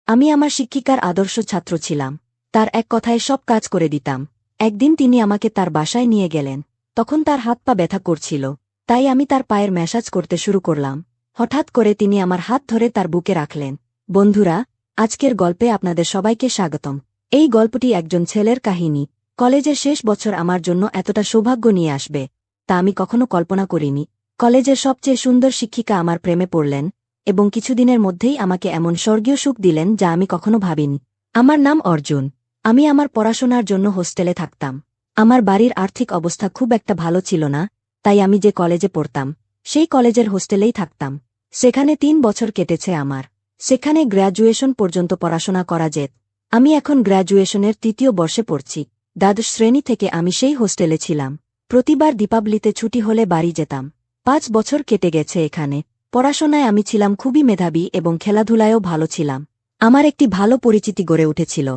আমি আমার শিক্ষিকার আদর্শ ছাত্র ছিলাম। তার এক কথায় সব কাজ করে দিতাম। একদিন তিনি আমাকে তার বাসায় নিয়ে গেলেন। তখন তার হাত পা ব্যথা করছিল, তাই আমি তার পায়ের ম্যাসাজ করতে শুরু করলাম। হঠাৎ করে তিনি আমার হাত ধরে তার বুকে রাখলেন। বন্ধুরা, আজকের গল্পে আপনাদের সবাইকে স্বাগতম। এই গল্পটি একজন ছেলের কাহিনী। কলেজের শেষ বছর আমার জন্য এতটা সৌভাগ্য নিয়ে আসবে তা আমি কখনো কল্পনা করিনি। কলেজের সবচেয়ে সুন্দর শিক্ষিকা আমার প্রেমে পড়লেন এবং কিছুদিনের মধ্যেই আমাকে এমন স্বর্গীয় সুখ দিলেন যা আমি কখনো ভাবিনি। আমার নাম অর্জুন। আমি আমার পড়াশোনার জন্য হোস্টেলে থাকতাম। আমার বাড়ির আর্থিক অবস্থা খুব একটা ভালো ছিল না, তাই আমি যে কলেজে পড়তাম সেই কলেজের হোস্টেলেই থাকতাম। সেখানে 3 বছর কেটেছে আমার। সেখানে গ্র্যাজুয়েশন পর্যন্ত পড়াশোনা করা যেত। আমি এখন গ্র্যাজুয়েশনের 3য় বর্ষে পড়ছি। দ্বাদশ শ্রেণী থেকে আমি সেই হোস্টেলে ছিলাম। প্রতিবার দীপাবলিতে ছুটি হলে বাড়ি যেতাম। 5 বছর কেটে গেছে এখানে। পড়াশোনায় আমি ছিলাম খুবই মেধাবী এবং খেলাধুলায়ও ভালো ছিলাম। আমার একটি ভালো পরিচিতি গড়ে উঠেছিল,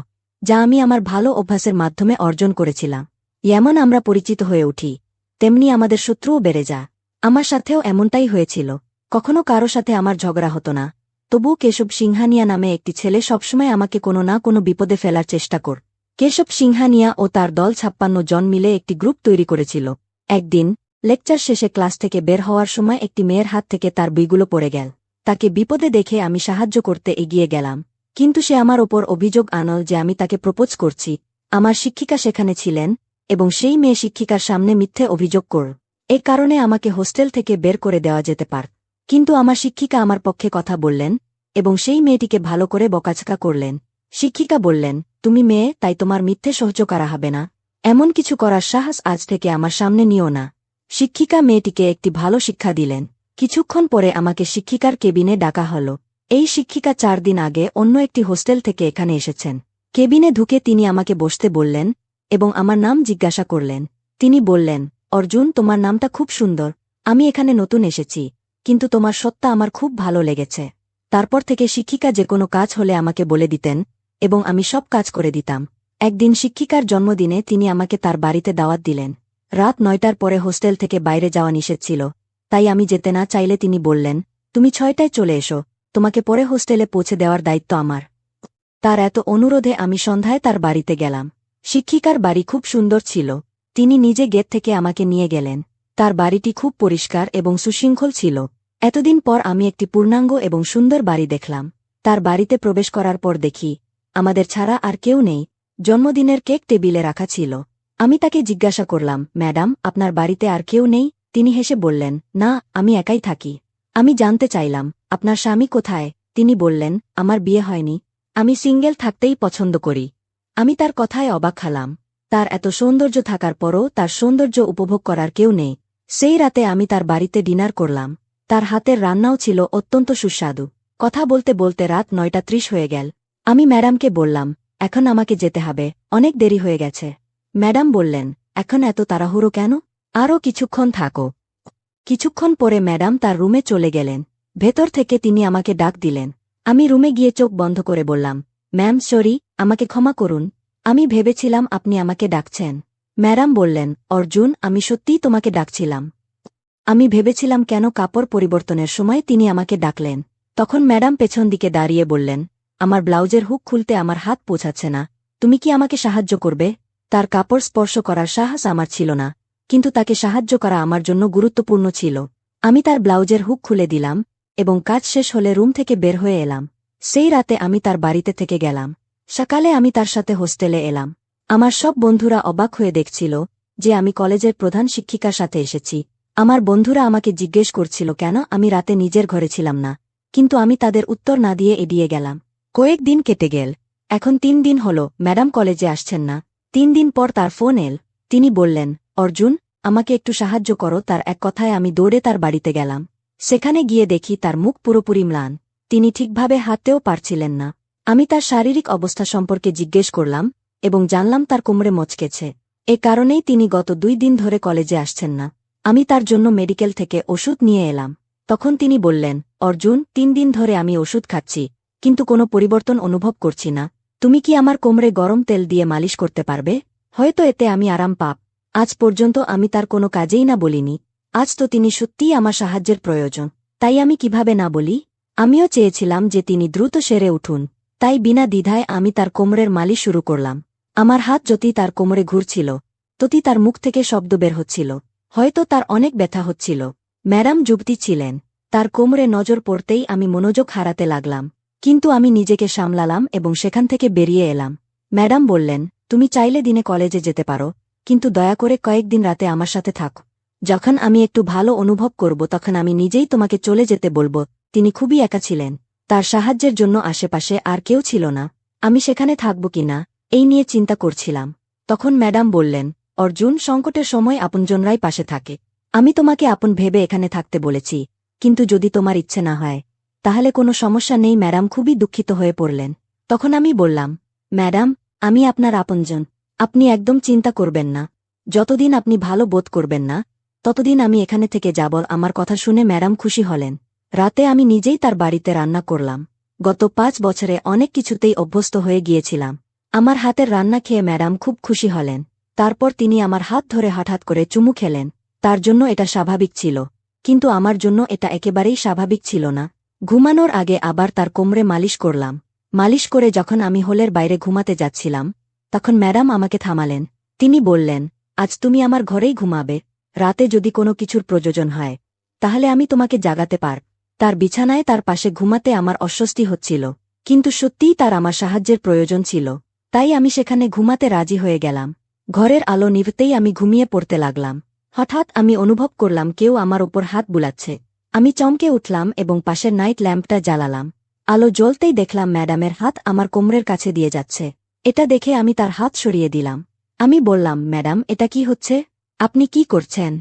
যা আমি আমার ভালো অভ্যাসের মাধ্যমে অর্জন করেছিলাম। যেমন আমরা পরিচিত হয়ে উঠি, তেমনি আমাদের শত্রুও বেড়ে যায়। আমার সাথেও এমনটাই হয়েছিল। কখনো কারো সাথে আমার ঝগড়া হতো না, তবুও কেশব সিংহানিয়া নামে একটি ছেলে সবসময় আমাকে কোনো না কোনো বিপদে ফেলার চেষ্টা কর। কেশব সিংহানিয়া ও তার দল 56 জন মিলে একটি গ্রুপ তৈরি করেছিল। একদিন লেকচার শেষে ক্লাস থেকে বের হওয়ার সময় একটি মেয়ের হাত থেকে তার বইগুলো পড়ে গেল। তাকে বিপদে দেখে আমি সাহায্য করতে এগিয়ে গেলাম, কিন্তু সে আমার ওপর অভিযোগ আনল যে আমি তাকে প্রপোজ করছি। আমার শিক্ষিকা সেখানে ছিলেন এবং সেই মেয়ে শিক্ষিকার সামনে মিথ্যে অভিযোগ করল। এ কারণে আমাকে হোস্টেল থেকে বের করে দেওয়া যেতে পারত। কিন্তু আমার শিক্ষিকা আমার পক্ষে কথা বললেন এবং সেই মেয়েটিকে ভালো করে বকাঝকা করলেন। শিক্ষিকা বললেন, তুমি মেয়ে, তাই তোমার মিথ্যে সহ্য করা হবে না। এমন কিছু করার সাহস আজ থেকে আমার সামনে নিও না। শিক্ষিকা মেয়েটিকে একটি ভালো শিক্ষা দিলেন। কিছুক্ষণ পরে আমাকে শিক্ষিকার কেবিনে ডাকা হল। এই শিক্ষিকা 4 দিন আগে অন্য একটি হোস্টেল থেকে এখানে এসেছেন। কেবিনে ঢুকে তিনি আমাকে বসতে বললেন এবং আমার নাম জিজ্ঞাসা করলেন। তিনি বললেন, অর্জুন, তোমার নামটা খুব সুন্দর। আমি এখানে নতুন এসেছি, কিন্তু তোমার সত্তা আমার খুব ভালো লেগেছে। তারপর থেকে শিক্ষিকা যে কোনো কাজ হলে আমাকে বলে দিতেন এবং আমি সব কাজ করে দিতাম। একদিন শিক্ষিকার জন্মদিনে তিনি আমাকে তার বাড়িতে দাওয়াত দিলেন। রাত 9টার পরে হোস্টেল থেকে বাইরে যাওয়া নিষেধ ছিল, তাই আমি যেতে না চাইলে তিনি বললেন, তুমি 6টায় চলে এসো, তোমাকে পরে হোস্টেলে পৌঁছে দেওয়ার দায়িত্ব আমার। তার এত অনুরোধে আমি সন্ধ্যায় তার বাড়িতে গেলাম। শিক্ষিকার বাড়ি খুব সুন্দর ছিল। তিনি নিজে গেট থেকে আমাকে নিয়ে গেলেন। তার বাড়িটি খুব পরিষ্কার এবং সুশৃঙ্খল ছিল। এতদিন পর আমি একটি পূর্ণাঙ্গ এবং সুন্দর বাড়ি দেখলাম। তার বাড়িতে প্রবেশ করার পর দেখি আমাদের ছাড়া আর কেউ নেই। জন্মদিনের কেক টেবিলে রাখা ছিল। আমি তাকে জিজ্ঞাসা করলাম, ম্যাডাম, আপনার বাড়িতে আর কেউ নেই? তিনি হেসে বললেন, না, আমি একাই থাকি। আমি জানতে চাইলাম, আপনার স্বামী কোথায়? তিনি বললেন, আমার বিয়ে হয়নি, আমি সিঙ্গেল থাকতেই পছন্দ করি। আমি তার কথায় অবাক হলাম। তার এত সৌন্দর্য থাকার পরও তার সৌন্দর্য উপভোগ করার কেউ নেই। সেই রাতে আমি তার বাড়িতে ডিনার করলাম। তার হাতের রান্নাও ছিল অত্যন্ত সুস্বাদু। কথা বলতে বলতে রাত 9:30 হয়ে গেল। আমি ম্যাডামকে বললাম, এখন আমাকে যেতে হবে, অনেক দেরি হয়ে গেছে। ম্যাডাম বললেন, এখন এত তাড়াহুড়ো কেন? আরও কিছুক্ষণ থাকো। কিছুক্ষণ পরে ম্যাডাম তার রুমে চলে গেলেন। ভেতর থেকে তিনি আমাকে ডাক দিলেন। আমি রুমে গিয়ে চোখ বন্ধ করে বললাম, ম্যাম, সরি, আমাকে ক্ষমা করুন। আমি ভেবেছিলাম আপনি আমাকে ডাকছেন। ম্যাডাম বললেন, অর্জুন, আমি সত্যিই তোমাকে ডাকছিলাম। আমি ভেবেছিলাম কেন কাপড় পরিবর্তনের সময় তিনি আমাকে ডাকলেন। তখন ম্যাডাম পেছন দিকে দাঁড়িয়ে বললেন, আমার ব্লাউজের হুক খুলতে আমার হাত পৌঁছাচ্ছে না, তুমি কি আমাকে সাহায্য করবে? তার কাপড় স্পর্শ করার সাহস আমার ছিল না, কিন্তু তাকে সাহায্য করা আমার জন্য গুরুত্বপূর্ণ ছিল। আমি তার ব্লাউজের হুক খুলে দিলাম এবং কাজ শেষ হলে রুম থেকে বের হয়ে এলাম। সেই রাতে আমি তার বাড়িতে থেকে গেলাম। সকালে আমি তার সাথে হোস্টেলে এলাম। আমার সব বন্ধুরা অবাক হয়ে দেখছিল যে আমি কলেজের প্রধান শিক্ষিকার সাথে এসেছি। আমার বন্ধুরা আমাকে জিজ্ঞেস করছিল কেন আমি রাতে নিজের ঘরে ছিলাম না, কিন্তু আমি তাদের উত্তর না দিয়ে এড়িয়ে গেলাম। কয়েকদিন কেটে গেল। এখন 3 দিন হল ম্যাডাম কলেজে আসছেন না। 3 দিন পর তার ফোন এল। তিনি বললেন, অর্জুন, আমাকে একটু সাহায্য করো। তার এক কথায় আমি দৌড়ে তার বাড়িতে গেলাম। সেখানে গিয়ে দেখি তার মুখ পুরোপুরি ম্লান। তিনি ঠিকভাবে হাঁটতেও পারছিলেন না। আমি তার শারীরিক অবস্থা সম্পর্কে জিজ্ঞেস করলাম এবং জানলাম তার কোমরে মচকেছে। এ কারণেই তিনি গত 2 দিন ধরে কলেজে আসছেন না। আমি তার জন্য মেডিকেল থেকে ওষুধ নিয়ে এলাম। তখন তিনি বললেন, অর্জুন, 3 দিন ধরে আমি ওষুধ খাচ্ছি, কিন্তু কোনো পরিবর্তন অনুভব করছি না। তুমি কি আমার কোমরে গরম তেল দিয়ে মালিশ করতে পারবে? হয়তো এতে আমি আরাম পাব। আজ পর্যন্ত আমি তার কোনো কাজেই না বলিনি। আজ তো তিনি সত্যিই আমার সাহায্যের প্রয়োজন, তাই আমি কিভাবে না বলি? আমিও চেয়েছিলাম যে তিনি দ্রুত সেরে উঠুন, তাই বিনা দ্বিধায় আমি তার কোমরের মালিশ শুরু করলাম। আমার হাত যতই তার কোমরে ঘুরছিল ততই তার মুখ থেকে শব্দ বের হচ্ছিল। হয়তো তার অনেক ব্যথা হচ্ছিল। ম্যাডাম যুবতী ছিলেন। তার কোমরে নজর পড়তেই আমি মনোযোগ হারাতে লাগলাম। কিন্তু আমি নিজেকে সামলালাম এবং সেখান থেকে বেরিয়ে এলাম। ম্যাডাম বললেন, তুমি চাইলে দিনে কলেজে যেতে পারো, কিন্তু দয়া করে কয়েকদিন রাতে আমার সাথে থাকো। যখন আমি একটু ভালো অনুভব করব তখন আমি নিজেই তোমাকে চলে যেতে বলবো। তিনি খুবই একা ছিলেন। তার সাহায্যের জন্য আশেপাশে আর কেউ ছিল না। আমি সেখানে থাকব কিনা এই নিয়ে চিন্তা করছিলাম। তখন ম্যাডাম বললেন, অর্জুন, সংকটের সময় আপনজনরাই পাশে থাকে। আমি তোমাকে আপন ভেবে এখানে থাকতে বলেছি, কিন্তু যদি তোমার ইচ্ছে না হয় তাহলে কোনো সমস্যা নেই। ম্যাডাম খুবই দুঃখিত হয়ে পড়লেন। তখন আমি বললাম, ম্যাডাম, আমি আপনার আপনজন। আপনি একদম চিন্তা করবেন না। যতদিন আপনি ভালো বোধ করবেন না ততদিন আমি এখানে থেকে যাব। আমার কথা শুনে ম্যাডাম খুশি হলেন। রাতে আমি নিজেই তার বাড়িতে রান্না করলাম। গত 5 বছরে অনেক কিছুতেই অভ্যস্ত হয়ে গিয়েছিলাম। আমার হাতের রান্না খেয়ে ম্যাডাম খুব খুশি হলেন। তারপর তিনি আমার হাত ধরে হঠাৎ করে চুমু খেলেন। তার জন্য এটা স্বাভাবিক ছিল, কিন্তু আমার জন্য এটা একেবারেই স্বাভাবিক ছিল না। ঘুমানোর আগে আবার তার কোমরে মালিশ করলাম। মালিশ করে যখন আমি হলের বাইরে ঘুমাতে যাচ্ছিলাম তখন ম্যাডাম আমাকে থামালেন। তিনি বললেন, আজ তুমি আমার ঘরেই ঘুমাবে। রাতে যদি কোনো কিছুর প্রয়োজন হয় তাহলে আমি তোমাকে জাগাতে পার। তার বিছানায় তার পাশে ঘুমাতে আমার অস্বস্তি হচ্ছিল, কিন্তু সত্যিই তার আমার সাহায্যের প্রয়োজন ছিল। তাই আমি সেখানে ঘুমাতে রাজি হয়ে গেলাম। ঘরের আলো নিভতেই আমি ঘুমিয়ে পড়তে লাগলাম। হঠাৎ আমি অনুভব করলাম কেউ আমার ওপর হাত বুলাচ্ছে। আমি চমকে উঠলাম এবং পাশের নাইট ল্যাম্পটা জ্বালালাম। আলো জ্বলতেই দেখলাম ম্যাডামের হাত আমার কোমরের কাছে দিয়ে যাচ্ছে। এটা দেখে আমি তার হাত সরিয়ে দিলাম। আমি বললাম, ম্যাডাম, এটা কি হচ্ছে? আপনি কি করছেন?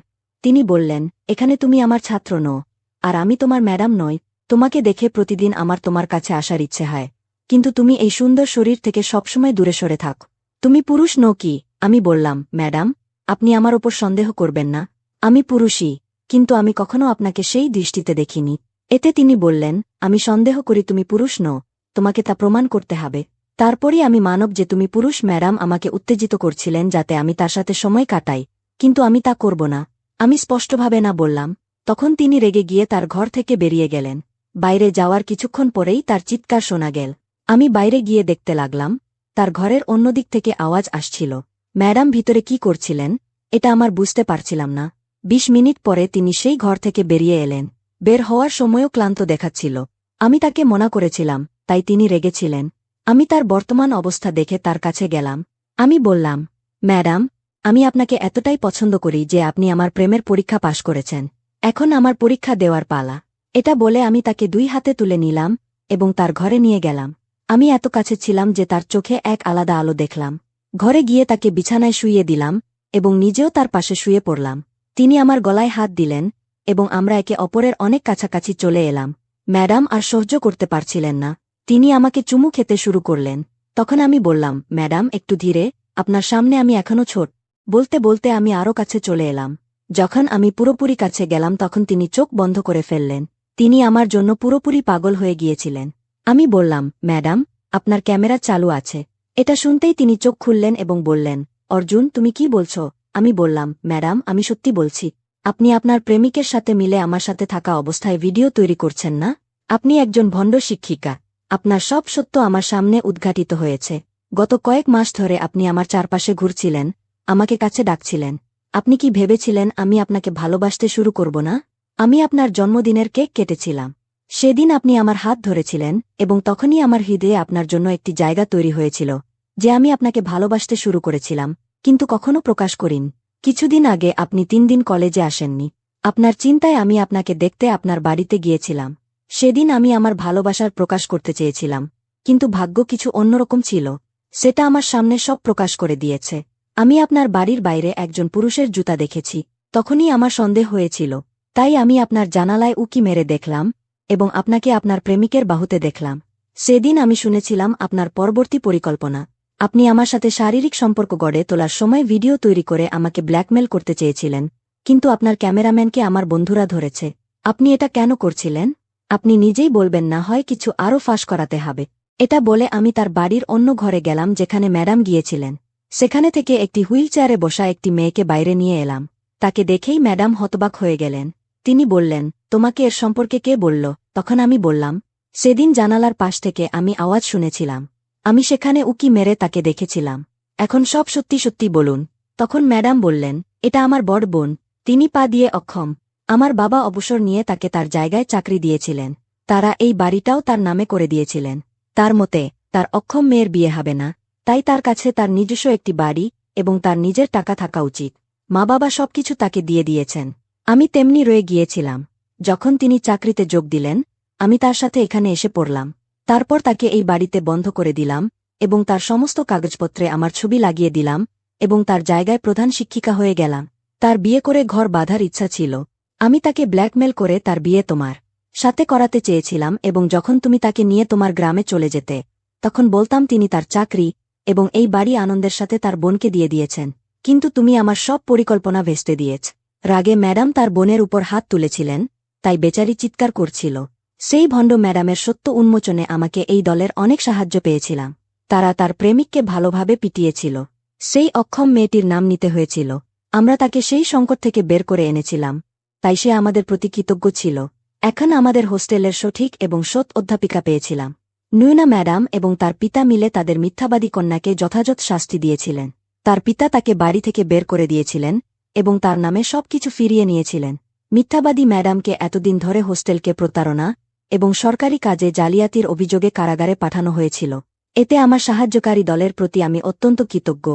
তিনি বললেন, এখানে তুমি আমার ছাত্র নও, আর আমি তোমার ম্যাডাম নই। তোমাকে দেখে প্রতিদিন আমার তোমার কাছে আসার ইচ্ছে হয়, কিন্তু তুমি এই সুন্দর শরীর থেকে সবসময় দূরে সরে থাক। তুমি পুরুষ নও কি? আমি বললাম, ম্যাডাম, আপনি আমার ওপর সন্দেহ করবেন না। আমি পুরুষই, কিন্তু আমি কখনো আপনাকে সেই দৃষ্টিতে দেখিনি। এতে তিনি বললেন, আমি সন্দেহ করি তুমি পুরুষ নও, তোমাকে তা প্রমাণ করতে হবে। তারপরই আমি মানব যে তুমি পুরুষ। ম্যাডাম আমাকে উত্তেজিত করছিলেন যাতে আমি তার সাথে সময় কাটাই, কিন্তু আমি তা করব না। আমি স্পষ্টভাবে না বললাম। তখন তিনি রেগে গিয়ে তার ঘর থেকে বেরিয়ে গেলেন। বাইরে যাওয়ার কিছুক্ষণ পরেই তার চিৎকার শোনা গেল। আমি বাইরে গিয়ে দেখতে লাগলাম। তার ঘরের অন্যদিক থেকে আওয়াজ আসছিল। ম্যাডাম ভিতরে কি করছিলেন এটা আমার বুঝতে পারছিলাম না। 20 মিনিট পরে তিনি সেই ঘর থেকে বেরিয়ে এলেন। বের হওয়ার সময়ও ক্লান্ত দেখাচ্ছিল। আমি তাকে মনা করেছিলাম, তাই তিনি রেগেছিলেন। আমি তার বর্তমান অবস্থা দেখে তার কাছে গেলাম। আমি বললাম, ম্যাডাম, আমি আপনাকে এতটাই পছন্দ করি যে আপনি আমার প্রেমের পরীক্ষা পাশ করেছেন। এখন আমার পরীক্ষা দেওয়ার পালা। এটা বলে আমি তাকে 2 হাতে তুলে নিলাম এবং তার ঘরে নিয়ে গেলাম। আমি এত কাছে ছিলাম যে তার চোখে এক আলাদা আলো দেখলাম। ঘরে গিয়ে তাকে বিছানায় শুইয়ে দিলাম এবং নিজেও তার পাশে শুয়ে পড়লাম। তিনি আমার গলায় হাত দিলেন এবং আমরা একে অপরের অনেক কাছাকাছি চলে এলাম। ম্যাডাম আর সহ্য করতে পারছিলেন না। তিনি আমাকে চুমু খেতে শুরু করলেন। তখন আমি বললাম, ম্যাডাম, একটু ধীরে, আপনার সামনে আমি এখনও ছোট। বলতে বলতে আমি আরও কাছে চলে এলাম। যখন আমি পুরোপুরি কাছে গেলাম তখন তিনি চোখ বন্ধ করে ফেললেন। তিনি আমার জন্য পুরোপুরি পাগল হয়ে গিয়েছিলেন। আমি বললাম, ম্যাডাম, আপনার ক্যামেরা চালু আছে। এটা শুনতেই তিনি চোখ খুললেন এবং বললেন, অর্জুন, তুমি কি বলছো? আমি বললাম, ম্যাডাম, আমি সত্যি বলছি। আপনি আপনার প্রেমিকের সাথে মিলে আমার সাথে থাকা অবস্থায় ভিডিও তৈরি করছেন না? আপনি একজন ভণ্ড শিক্ষিকা। আপনার সব সত্য আমার সামনে উদ্ঘাটিত হয়েছে। গত কয়েক মাস ধরে আপনি আমার চারপাশে ঘুরছিলেন, আমাকে কাছে ডাকছিলেন। আপনি কি ভেবেছিলেন আমি আপনাকে ভালোবাসতে শুরু করব না? আমি আপনার জন্মদিনের কেক কেটেছিলাম। সেদিন আপনি আমার হাত ধরেছিলেন এবং তখনই আমার হৃদয়ে আপনার জন্য একটি জায়গা তৈরি হয়েছিল, যে আমি আপনাকে ভালোবাসতে শুরু করেছিলাম, কিন্তু কখনো প্রকাশ করিনি। কিছুদিন আগে আপনি 3 দিন কলেজে আসেননি। আপনার চিন্তায় আমি আপনাকে দেখতে আপনার বাড়িতে গিয়েছিলাম। সেদিন আমি আমার ভালোবাসার প্রকাশ করতে চেয়েছিলাম, কিন্তু ভাগ্য কিছু অন্যরকম ছিল। সেটা আমার সামনে সব প্রকাশ করে দিয়েছে। আমি আপনার বাড়ির বাইরে একজন পুরুষের জুতা দেখেছি। তখনই আমার সন্দেহ হয়েছিল। তাই আমি আপনার জানালায় উকি মেরে দেখলাম এবং আপনাকে আপনার প্রেমিকের বাহুতে দেখলাম। সেদিন আমি শুনেছিলাম আপনার পরবর্তী পরিকল্পনা। আপনি আমার সাথে শারীরিক সম্পর্ক গড়ে তোলার সময় ভিডিও তৈরি করে আমাকে ব্ল্যাকমেল করতে চেয়েছিলেন, কিন্তু আপনার ক্যামেরাম্যানকে আমার বন্ধুরা ধরেছে। আপনি এটা কেন করছিলেন? আপনি নিজেই বলবেন না হয় কিছু আরও ফাঁস করাতে হবে? এটা বলে আমি তার বাড়ির অন্য ঘরে গেলাম যেখানে ম্যাডাম গিয়েছিলেন। সেখানে থেকে একটি হুইল চেয়ারে বসা একটি মেয়েকে বাইরে নিয়ে এলাম। তাকে দেখেই ম্যাডাম হতবাক হয়ে গেলেন। তিনি বললেন, তোমাকে এর সম্পর্কে কে বলল? তখন আমি বললাম, সেদিন জানালার পাশ থেকে আমি আওয়াজ শুনেছিলাম। আমি সেখানে উকি মেরে তাকে দেখেছিলাম। এখন সব সত্যি সত্যি বলুন। তখন ম্যাডাম বললেন, এটা আমার বড় বোন, তিনি পা দিয়ে অক্ষম। আমার বাবা অবসর নিয়ে তাকে তার জায়গায় চাকরি দিয়েছিলেন। তারা এই বাড়িটাও তার নামে করে দিয়েছিলেন। তার মতে তার অক্ষম মেয়ের বিয়ে হবে না, তাই তার কাছে তার নিজস্ব একটি বাড়ি এবং তার নিজের টাকা থাকা উচিত। মা বাবা সবকিছু তাকে দিয়ে দিয়েছেন। আমি তেমনি রয়ে গিয়েছিলাম। যখন তিনি চাকরিতে যোগ দিলেন, আমি তার সাথে এখানে এসে পড়লাম। তারপর তাকে এই বাড়িতে বন্ধ করে দিলাম এবং তার সমস্ত কাগজপত্রে আমার ছবি লাগিয়ে দিলাম এবং তার জায়গায় প্রধান শিক্ষিকা হয়ে গেলাম। তার বিয়ে করে ঘর বাঁধার ইচ্ছা ছিল। আমি তাকে ব্ল্যাকমেল করে তার বিয়ে তোমার সাথে করাতে চেয়েছিলাম এবং যখন তুমি তাকে নিয়ে তোমার গ্রামে চলে যেতে, তখন বলতাম তিনি তার চাকরি এবং এই বাড়ি আনন্দের সাথে তার বোনকে দিয়ে দিয়েছেন। কিন্তু তুমি আমার সব পরিকল্পনা ভেস্তে দিয়েছ। রাগে ম্যাডাম তার বোনের উপর হাত তুলেছিলেন, তাই বেচারি চিৎকার করছিল। সেই ভণ্ড ম্যাডামের সত্য উন্মোচনে আমাকে এই দলের অনেক সাহায্য পেয়েছিলাম। তারা তার প্রেমিককে ভালোভাবে পিটিয়েছিল। সেই অক্ষম মেয়েটির নাম নিতে হয়েছিল। আমরা তাকে সেই সংকট থেকে বের করে এনেছিলাম, তাই সে আমাদের প্রতি কৃতজ্ঞ ছিল। এখন আমাদের হোস্টেলের সঠিক এবং সৎ অধ্যাপিকা পেয়েছিলাম। নুয়না ম্যাডাম এবং তার পিতা মিলে তাদের মিথ্যাবাদী কন্যাকে যথাযথ শাস্তি দিয়েছিলেন। তার পিতা তাকে বাড়ি থেকে বের করে দিয়েছিলেন এবং তার নামে সবকিছু ফিরিয়ে নিয়েছিলেন। মিথ্যাবাদী ম্যাডামকে এতদিন ধরে হোস্টেলকে প্রতারণা এবং সরকারি কাজে জালিয়াতির অভিযোগে কারাগারে পাঠানো হয়েছিল। এতে আমার সাহায্যকারী দলের প্রতি আমি অত্যন্ত কৃতজ্ঞ,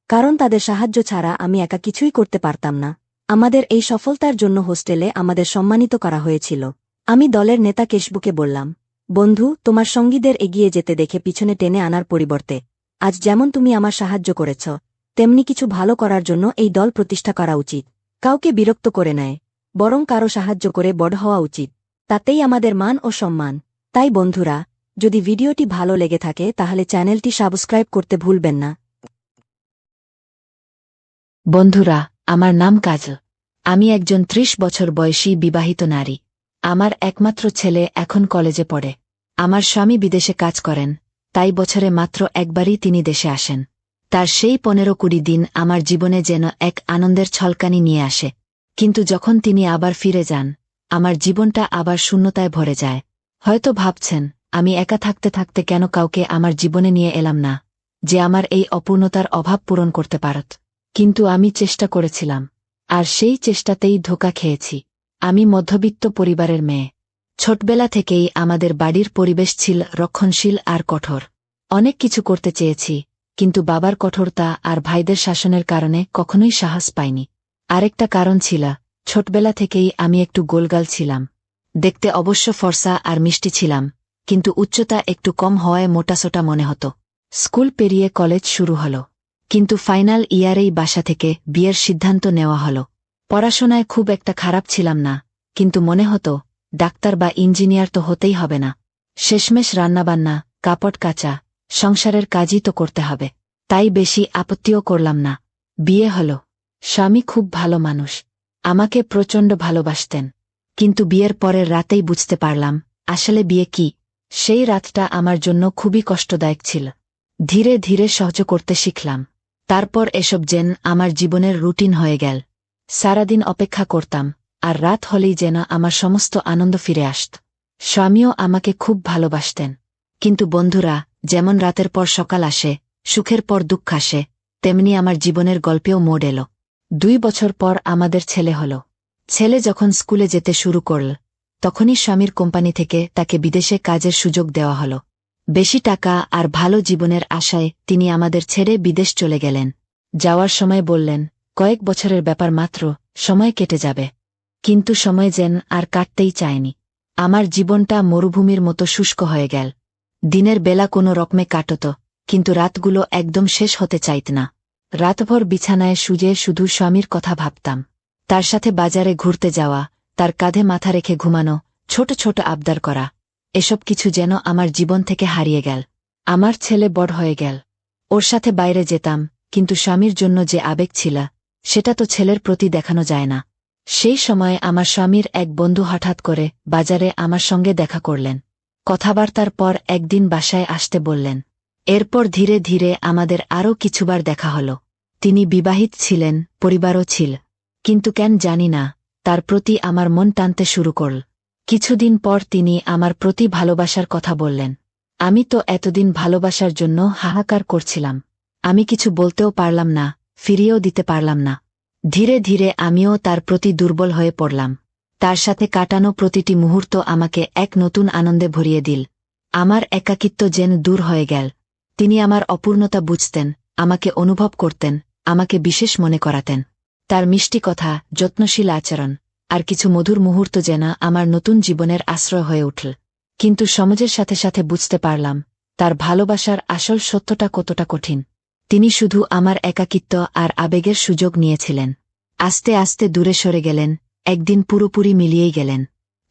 কারণ তাদের সাহায্য ছাড়া আমি একা কিছুই করতে পারতাম না। আমাদের এই সফলতার জন্য হোস্টেলে আমাদের সম্মানিত করা হয়েছিল। আমি দলের নেতা কেশবুকে বললাম, বন্ধু, তোমার সঙ্গীদের এগিয়ে যেতে দেখে পিছনে টেনে আনার পরিবর্তে আজ যেমন তুমি আমার সাহায্য করেছ, তেমনি কিছু ভালো করার জন্য এই দল প্রতিষ্ঠা করা উচিত। কাউকে বিরক্ত করে নেয়, বরং কারো সাহায্য করে বড় হওয়া উচিত। তাতেই আমাদের মান ও সম্মান। তাই বন্ধুরা, যদি ভিডিওটি ভালো লেগে থাকে তাহলে চ্যানেলটি সাবস্ক্রাইব করতে ভুলবেন না। বন্ধুরা, আমার নাম কাজল। আমি একজন ৩০ বছর বয়সী বিবাহিত নারী। আমার একমাত্র ছেলে এখন কলেজে পড়ে। আমার স্বামী বিদেশে কাজ করেন, তাই বছরে মাত্র একবারই তিনি দেশে আসেন। তার সেই ১৫-২০ দিন আমার জীবনে যেন এক আনন্দের ছলকানি নিয়ে আসে। কিন্তু যখন তিনি আবার ফিরে যান, আমার জীবনটা আবার শূন্যতায় ভরে যায়। হয়তো ভাবছেন, আমি একা থাকতে থাকতে কেন কাউকে আমার জীবনে নিয়ে এলাম না, যে আমার এই অপূর্ণতার অভাব পূরণ করতে পারত। কিন্তু আমি চেষ্টা করেছিলাম, আর সেই চেষ্টাতেই ধোঁকা খেয়েছি। আমি মধ্যবিত্ত পরিবারের মেয়ে। ছোটবেলা থেকেই আমাদের বাড়ির পরিবেশ ছিল রক্ষণশীল আর কঠোর। অনেক কিছু করতে চেয়েছি, কিন্তু বাবার কঠোরতা আর ভাইদের শাসনের কারণে কখনোই সাহস পাইনি। আরেকটা কারণ ছিল, ছোটবেলা থেকেই আমি একটু গোলগাল ছিলাম। দেখতে অবশ্য ফর্সা আর মিষ্টি ছিলাম, কিন্তু উচ্চতা একটু কম হওয়ায় মোটাসোটা মনে হতো। স্কুল পেরিয়ে কলেজ শুরু হলো, কিন্তু ফাইনাল ইয়ারেই বাসা থেকে বিয়ের সিদ্ধান্ত নেওয়া হলো। পড়াশোনায় খুব একটা খারাপ ছিলাম না, কিন্তু মনে হতো ডাক্তার বা ইঞ্জিনিয়ার তো হতেই হবে না। শেষমেশ রান্নাবান্না, কাপড় কাচা, সংসারের কাজই তো করতে হবে। তাই বেশি আপত্তিও করলাম না। বিয়ে হলো। স্বামী খুব ভালো মানুষ, আমাকে প্রচণ্ড ভালোবাসতেন। কিন্তু বিয়ের পরের রাতেই বুঝতে পারলাম আসলে বিয়ে কি। সেই রাতটা আমার জন্য খুবই কষ্টদায়ক ছিল। ধীরে ধীরে সহ্য করতে শিখলাম। তারপর এসব যেন আমার জীবনের রুটিন হয়ে গেল। সারাদিন অপেক্ষা করতাম, আর রাত হলেই যেন আমার সমস্ত আনন্দ ফিরে আসত। স্বামীও আমাকে খুব ভালোবাসতেন। কিন্তু বন্ধুরা, যেমন রাতের পর সকাল আসে, সুখের পর দুঃখ আসে, তেমনি আমার জীবনের গল্পেও মোড় এলো। ২ বছর পর আমাদের ছেলে হল। ছেলে যখন স্কুলে যেতে শুরু করল, তখনই স্বামীর কোম্পানি থেকে তাকে বিদেশে কাজের সুযোগ দেওয়া হল। বেশি টাকা আর ভালো জীবনের আশায় তিনি আমাদের ছেড়ে বিদেশ চলে গেলেন। যাওয়ার সময় বললেন, কয়েক বছরের ব্যাপার মাত্র, সময় কেটে যাবে। কিন্তু সময় যেন আর কাটতেই চায়নি। আমার জীবনটা মরুভূমির মতো শুষ্ক হয়ে গেল। দিনের বেলা কোনো রকমে কাটত, কিন্তু রাতগুলো একদম শেষ হতে চাইত না। রাতভর বিছানায় শুয়ে শুধু স্বামীর কথা ভাবতাম। তার সাথে বাজারে ঘুরতে যাওয়া, তার কাঁধে মাথা রেখে ঘুমানো, ছোট ছোট আবদার করা, এসব কিছু যেন আমার জীবন থেকে হারিয়ে গেল। আমার ছেলে বড় হয়ে গেল। ওর সাথে বাইরে যেতাম, কিন্তু স্বামীর জন্য যে আবেগ ছিল, সেটা তো ছেলের প্রতি দেখানো যায় না। সেই সময় আমার স্বামীর এক বন্ধু হঠাৎ করে বাজারে আমার সঙ্গে দেখা করলেন। কথাবার্তার পর একদিন বাসায় আসতে বললেন। এরপর ধীরে ধীরে আমাদের আরও কিছুবার দেখা হল। তিনি বিবাহিত ছিলেন, পরিবারও ছিল। কিন্তু কেন জানি না, তার প্রতি আমার মন টানতে শুরু করল। কিছুদিন পর তিনি আমার প্রতি ভালোবাসার কথা বললেন। আমি তো এতদিন ভালোবাসার জন্য হাহাকার করছিলাম। আমি কিছু বলতেও পারলাম না, ফিরিয়েও দিতে পারলাম না। ধীরে ধীরে আমিও তার প্রতি দুর্বল হয়ে পড়লাম। তার সাথে কাটানো প্রতিটি মুহূর্ত আমাকে এক নতুন আনন্দে ভরিয়ে দিল। আমার একাকিত্ব যেন দূর হয়ে গেল। তিনি আমার অপূর্ণতা বুঝতেন, আমাকে অনুভব করতেন, আমাকে বিশেষ মনে করাতেন। তার মিষ্টি কথা, যত্নশীল আচরণ আর কিছু মধুর মুহূর্ত যেন আমার নতুন জীবনের আশ্রয় হয়ে উঠল। কিন্তু সমাজের সাথে সাথে বুঝতে পারলাম তার ভালোবাসার আসল সত্যটা কতটা কঠিন। তিনি শুধু আমার একাকিত্ব আর আবেগের সুযোগ নিয়েছিলেন। আস্তে আস্তে দূরে সরে গেলেন, একদিন পুরোপুরি মিলিয়েই গেলেন।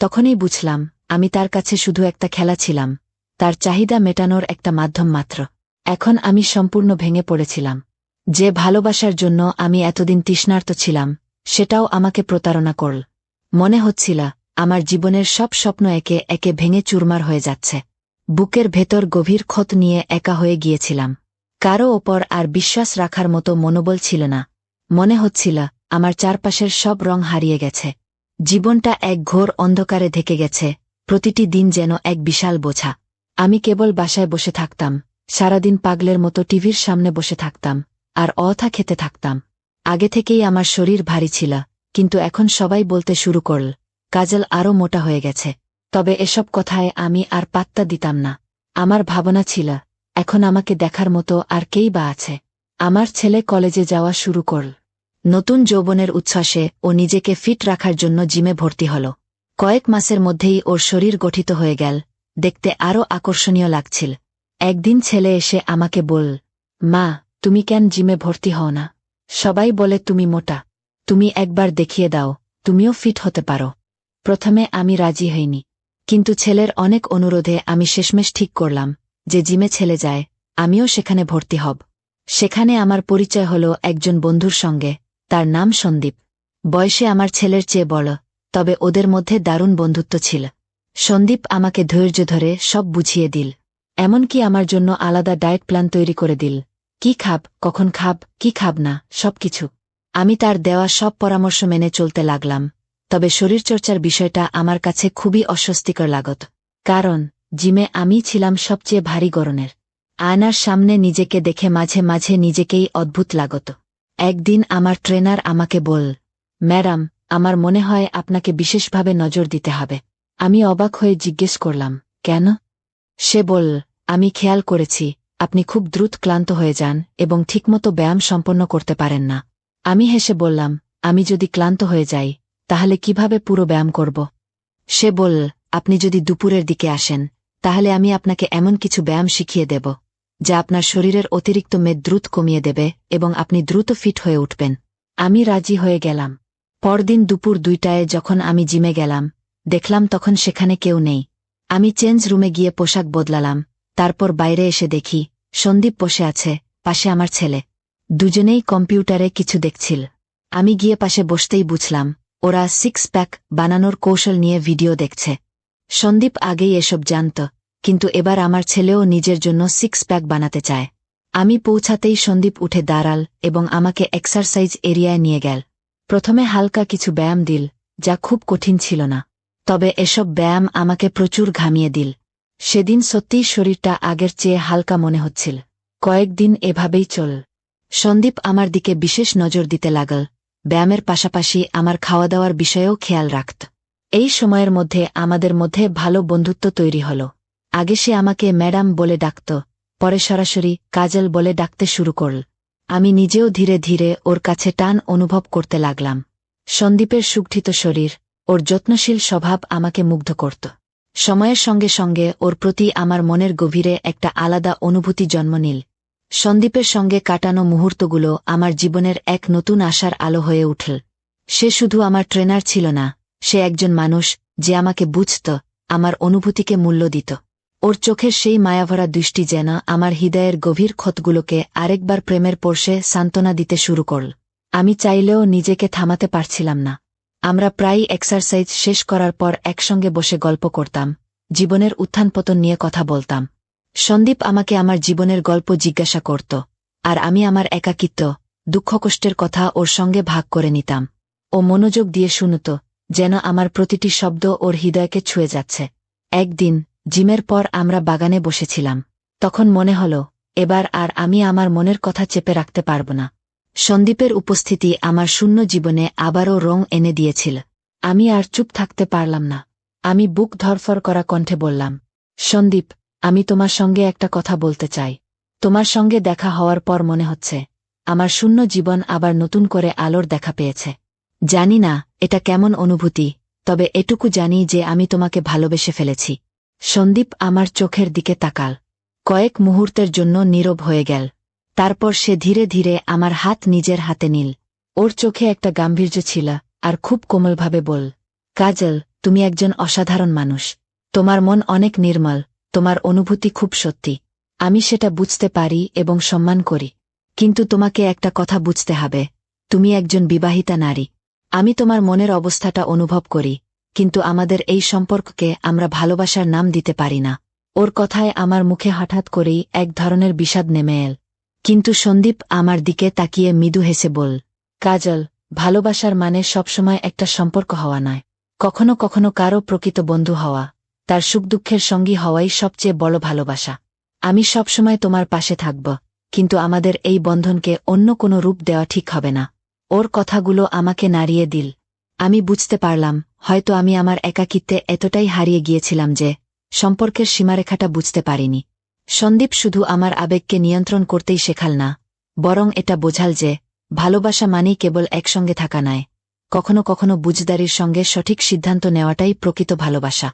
তখনই বুঝলাম আমি তার কাছে শুধু একটা খেলা ছিলাম, তার চাহিদা মেটানোর একটা মাধ্যম মাত্র। এখন আমি সম্পূর্ণ ভেঙে পড়েছিলাম। যে ভালোবাসার জন্য আমি এতদিন তৃষ্ণার্ত ছিলাম, সেটাও আমাকে প্রতারণা করল। মনে হচ্ছিল আমার জীবনের সব স্বপ্ন একে একে ভেঙে চুরমার হয়ে যাচ্ছে। বুকের ভেতর গভীর ক্ষত নিয়ে একা হয়ে গিয়েছিলাম। কারো ওপর আর বিশ্বাস রাখার মতো মনোবল ছিল না। মনে হচ্ছিল আমার চারপাশের সব রং হারিয়ে গেছে। জীবনটা এক ঘোর অন্ধকারে ঢেকে গেছে, প্রতিটি দিন যেন এক বিশাল বোঝা। আমি কেবল বাসায় বসে থাকতাম, সারাদিন পাগলের মতো টিভির সামনে বসে থাকতাম আর অথা খেতে থাকতাম। আগে থেকেই আমার শরীর ভারী ছিল, কিন্তু এখন সবাই বলতে শুরু করল কাজল আরও মোটা হয়ে গেছে। তবে এসব কথায় আমি আর পাত্তা দিতাম না। আমার ভাবনা ছিল এখন আমাকে দেখার মতো আর কেই বা আছে। আমার ছেলে কলেজে যাওয়া শুরু করল। নতুন যৌবনের উচ্ছ্বাসে ও নিজেকে ফিট রাখার জন্য জিমে ভর্তি হল। কয়েক মাসের মধ্যেই ওর শরীর গঠিত হয়ে গেল, দেখতে আরও আকর্ষণীয় লাগছিল। একদিন ছেলে এসে আমাকে বলল, মা, তুমি কেন জিমে ভর্তি হও না? সবাই বলে তুমি মোটা, তুমি একবার দেখিয়ে দাও, তুমিও ফিট হতে পারো। প্রথমে আমি রাজি হইনি, কিন্তু ছেলের অনেক অনুরোধে আমি শেষমেশ ঠিক করলাম যে জিমে ছেলে যায়, আমিও সেখানে ভর্তি হব। সেখানে আমার পরিচয় হল একজন বন্ধুর সঙ্গে, তার নাম সন্দীপ। বয়সে আমার ছেলের চেয়ে বড়, তবে ওদের মধ্যে দারুণ বন্ধুত্ব ছিল। সন্দীপ আমাকে ধৈর্য ধরে সব বুঝিয়ে দিল, এমনকি আমার জন্য আলাদা ডায়েট প্ল্যান তৈরি করে দিল। কি খাব, কখন খাব, কি খাব না, সবকিছু। আমি তার দেওয়া সব পরামর্শ মেনে চলতে লাগলাম। তবে শরীরচর্চার বিষয়টা আমার কাছে খুবই অস্বস্তিকর লাগত। কারণ জিমে আমি ছিলাম সবচেয়ে ভারী গরনের। আয়নার সামনে নিজেকে দেখে মাঝে মাঝে নিজেকেই অদ্ভুত লাগত। একদিন আমার ট্রেনার আমাকে বলল, ম্যাডাম, আমার মনে হয় আপনাকে বিশেষভাবে নজর দিতে হবে। আমি অবাক হয়ে জিজ্ঞেস করলাম, কেন? সে বলল, আমি খেয়াল করেছি আপনি খুব দ্রুত ক্লান্ত হয়ে যান এবং ঠিকমতো ব্যায়াম সম্পন্ন করতে পারেন না। আমি হেসে বললাম, আমি যদি ক্লান্ত হয়ে যাই তাহলে কিভাবে পুরো ব্যায়াম করব? সে বলল, আপনি যদি দুপুরের দিকে আসেন তাহলে আমি আপনাকে এমন কিছু ব্যায়াম শিখিয়ে দেব যা আপনার শরীরের অতিরিক্ত মেদ দ্রুত কমিয়ে দেবে এবং আপনি দ্রুত ফিট হয়ে উঠবেন। আমি রাজি হয়ে গেলাম। পরদিন দুপুর 2টায় যখন আমি জিমে গেলাম, দেখলাম তখন সেখানে কেউ নেই। আমি চেঞ্জ রুমে গিয়ে পোশাক বদলালাম, তারপর বাইরে এসে দেখি সন্দীপ বসে আছে, পাশে আমার ছেলে। দুজনেই কম্পিউটারে কিছু দেখছিল। আমি গিয়ে পাশে বসতেই বুঝলাম ওরা 6 প্যাক বানানোর কৌশল নিয়ে ভিডিও দেখছে। সন্দীপ আগেই এসব জানত, কিন্তু এবার আমার ছেলেও নিজের জন্য 6 প্যাক বানাতে চায়। আমি পৌঁছাতেই সন্দীপ উঠে দাঁড়াল এবং আমাকে এক্সারসাইজ এরিয়ায় নিয়ে গেল। প্রথমে হালকা কিছু ব্যায়াম দিল, যা খুব কঠিন ছিল না। তবে এসব ব্যায়াম আমাকে প্রচুর ঘামিয়ে দিল। সেদিন সত্যিই শরীরটা আগের চেয়ে হালকা মনে হচ্ছিল। কয়েকদিন এভাবেই চল। সন্দীপ আমার দিকে বিশেষ নজর দিতে লাগল, ব্যায়ামের পাশাপাশি আমার খাওয়া দাওয়ার বিষয়েও খেয়াল রাখত। এই সময়ের মধ্যে আমাদের মধ্যে ভালো বন্ধুত্ব তৈরি হল। আগে সে আমাকে ম্যাডাম বলে ডাকত, পরে সরাসরি কাজল বলে ডাকতে শুরু করল। আমি নিজেও ধীরে ধীরে ওর কাছে টান অনুভব করতে লাগলাম। সন্দীপের সুগঠিত শরীর, ওর যত্নশীল স্বভাব আমাকে মুগ্ধ করত। সময়ের সঙ্গে সঙ্গে ওর প্রতি আমার মনের গভীরে একটা আলাদা অনুভূতি জন্ম নিল। সন্দীপের সঙ্গে কাটানো মুহূর্তগুলো আমার জীবনের এক নতুন আশার আলো হয়ে উঠল। সে শুধু আমার ট্রেনার ছিল না, সে একজন মানুষ যে আমাকে বুঝত, আমার অনুভূতিকে মূল্য দিত। ওর চোখের সেই মায়াভরা দৃষ্টি যেন আমার হৃদয়ের গভীর ক্ষতগুলোকে আরেকবার প্রেমের পরশে সান্ত্বনা দিতে শুরু করল। আমি চাইলেও নিজেকে থামাতে পারছিলাম না। আমরা প্রায়ই এক্সারসাইজ শেষ করার পর একসঙ্গে বসে গল্প করতাম, জীবনের উত্থান পতন নিয়ে কথা বলতাম। সন্দীপ আমাকে আমার জীবনের গল্প জিজ্ঞাসা করত, আর আমি আমার একাকিত্ব, দুঃখ কষ্টের কথা ওর সঙ্গে ভাগ করে নিতাম। ও মনোযোগ দিয়ে শুনত, যেন আমার প্রতিটি শব্দ ওর হৃদয়কে ছুঁয়ে যাচ্ছে। একদিন জিমের পর আমরা বাগানে বসেছিলাম। তখন মনে হল এবার আর আমি আমার মনের কথা চেপে রাখতে পারব না। সন্দীপের উপস্থিতি আমার শূন্য জীবনে আবারও রং এনে দিয়েছিল। আমি আর চুপ থাকতে পারলাম না। আমি বুক ধরফর করা কণ্ঠে বললাম, সন্দীপ, আমি তোমার সঙ্গে একটা কথা বলতে চাই। তোমার সঙ্গে দেখা হওয়ার পর মনে হচ্ছে আমার শূন্য জীবন আবার নতুন করে আলোর দেখা পেয়েছে। জানি না এটা কেমন অনুভূতি, তবে এটুকু জানি যে আমি তোমাকে ভালোবেসে ফেলেছি। সন্দীপ আমার চোখের দিকে তাকাল, কয়েক মুহূর্তের জন্য নীরব হয়ে গেল। তারপর সে ধীরে ধীরে আমার হাত নিজের হাতে নিল। ওর চোখে একটা গাম্ভীর্য ছিল, আর খুব কোমলভাবে বল, কাজল, তুমি একজন অসাধারণ মানুষ। তোমার মন অনেক নির্মল, তোমার অনুভূতি খুব সত্যি। আমি সেটা বুঝতে পারি এবং সম্মান করি। কিন্তু তোমাকে একটা কথা বুঝতে হবে, তুমি একজন বিবাহিতা নারী। আমি তোমার মনের অবস্থাটা অনুভব করি, কিন্তু আমাদের এই সম্পর্ককে আমরা ভালোবাসার নাম দিতে পারি না। ওর কথায় আমার মুখে হঠাৎ করেই এক ধরনের বিষাদ নেমে এল। কিন্তু সন্দীপ আমার দিকে তাকিয়ে মৃদু হেসে বল, কাজল, ভালোবাসার মানে সবসময় একটা সম্পর্ক হওয়া নয়। কখনো কখনো কারও প্রকৃত বন্ধু হওয়া, তার সুখ দুঃখের সঙ্গী হওয়াই সবচেয়ে বড় ভালোবাসা। আমি সবসময় তোমার পাশে থাকব, কিন্তু আমাদের এই বন্ধনকে অন্য কোনো রূপ দেওয়া ঠিক হবে না। ওর কথাগুলো আমাকে নাড়িয়ে দিল। আমি বুঝতে পারলাম হয়তো আমি আমার একাকিত্বে এতটাই হারিয়ে গিয়েছিলাম যে সম্পর্কের সীমারেখাটা বুঝতে পারিনি। সন্দীপ শুধু আমার আবেগকে নিয়ন্ত্রণ করতেই শেখাল না, বরং এটা বোঝাল যে ভালোবাসা মানেই কেবল একসঙ্গে থাকা নয়, কখনো কখনো বুঝদারির সঙ্গে সঠিক সিদ্ধান্ত নেওয়াটাই প্রকৃত ভালোবাসা।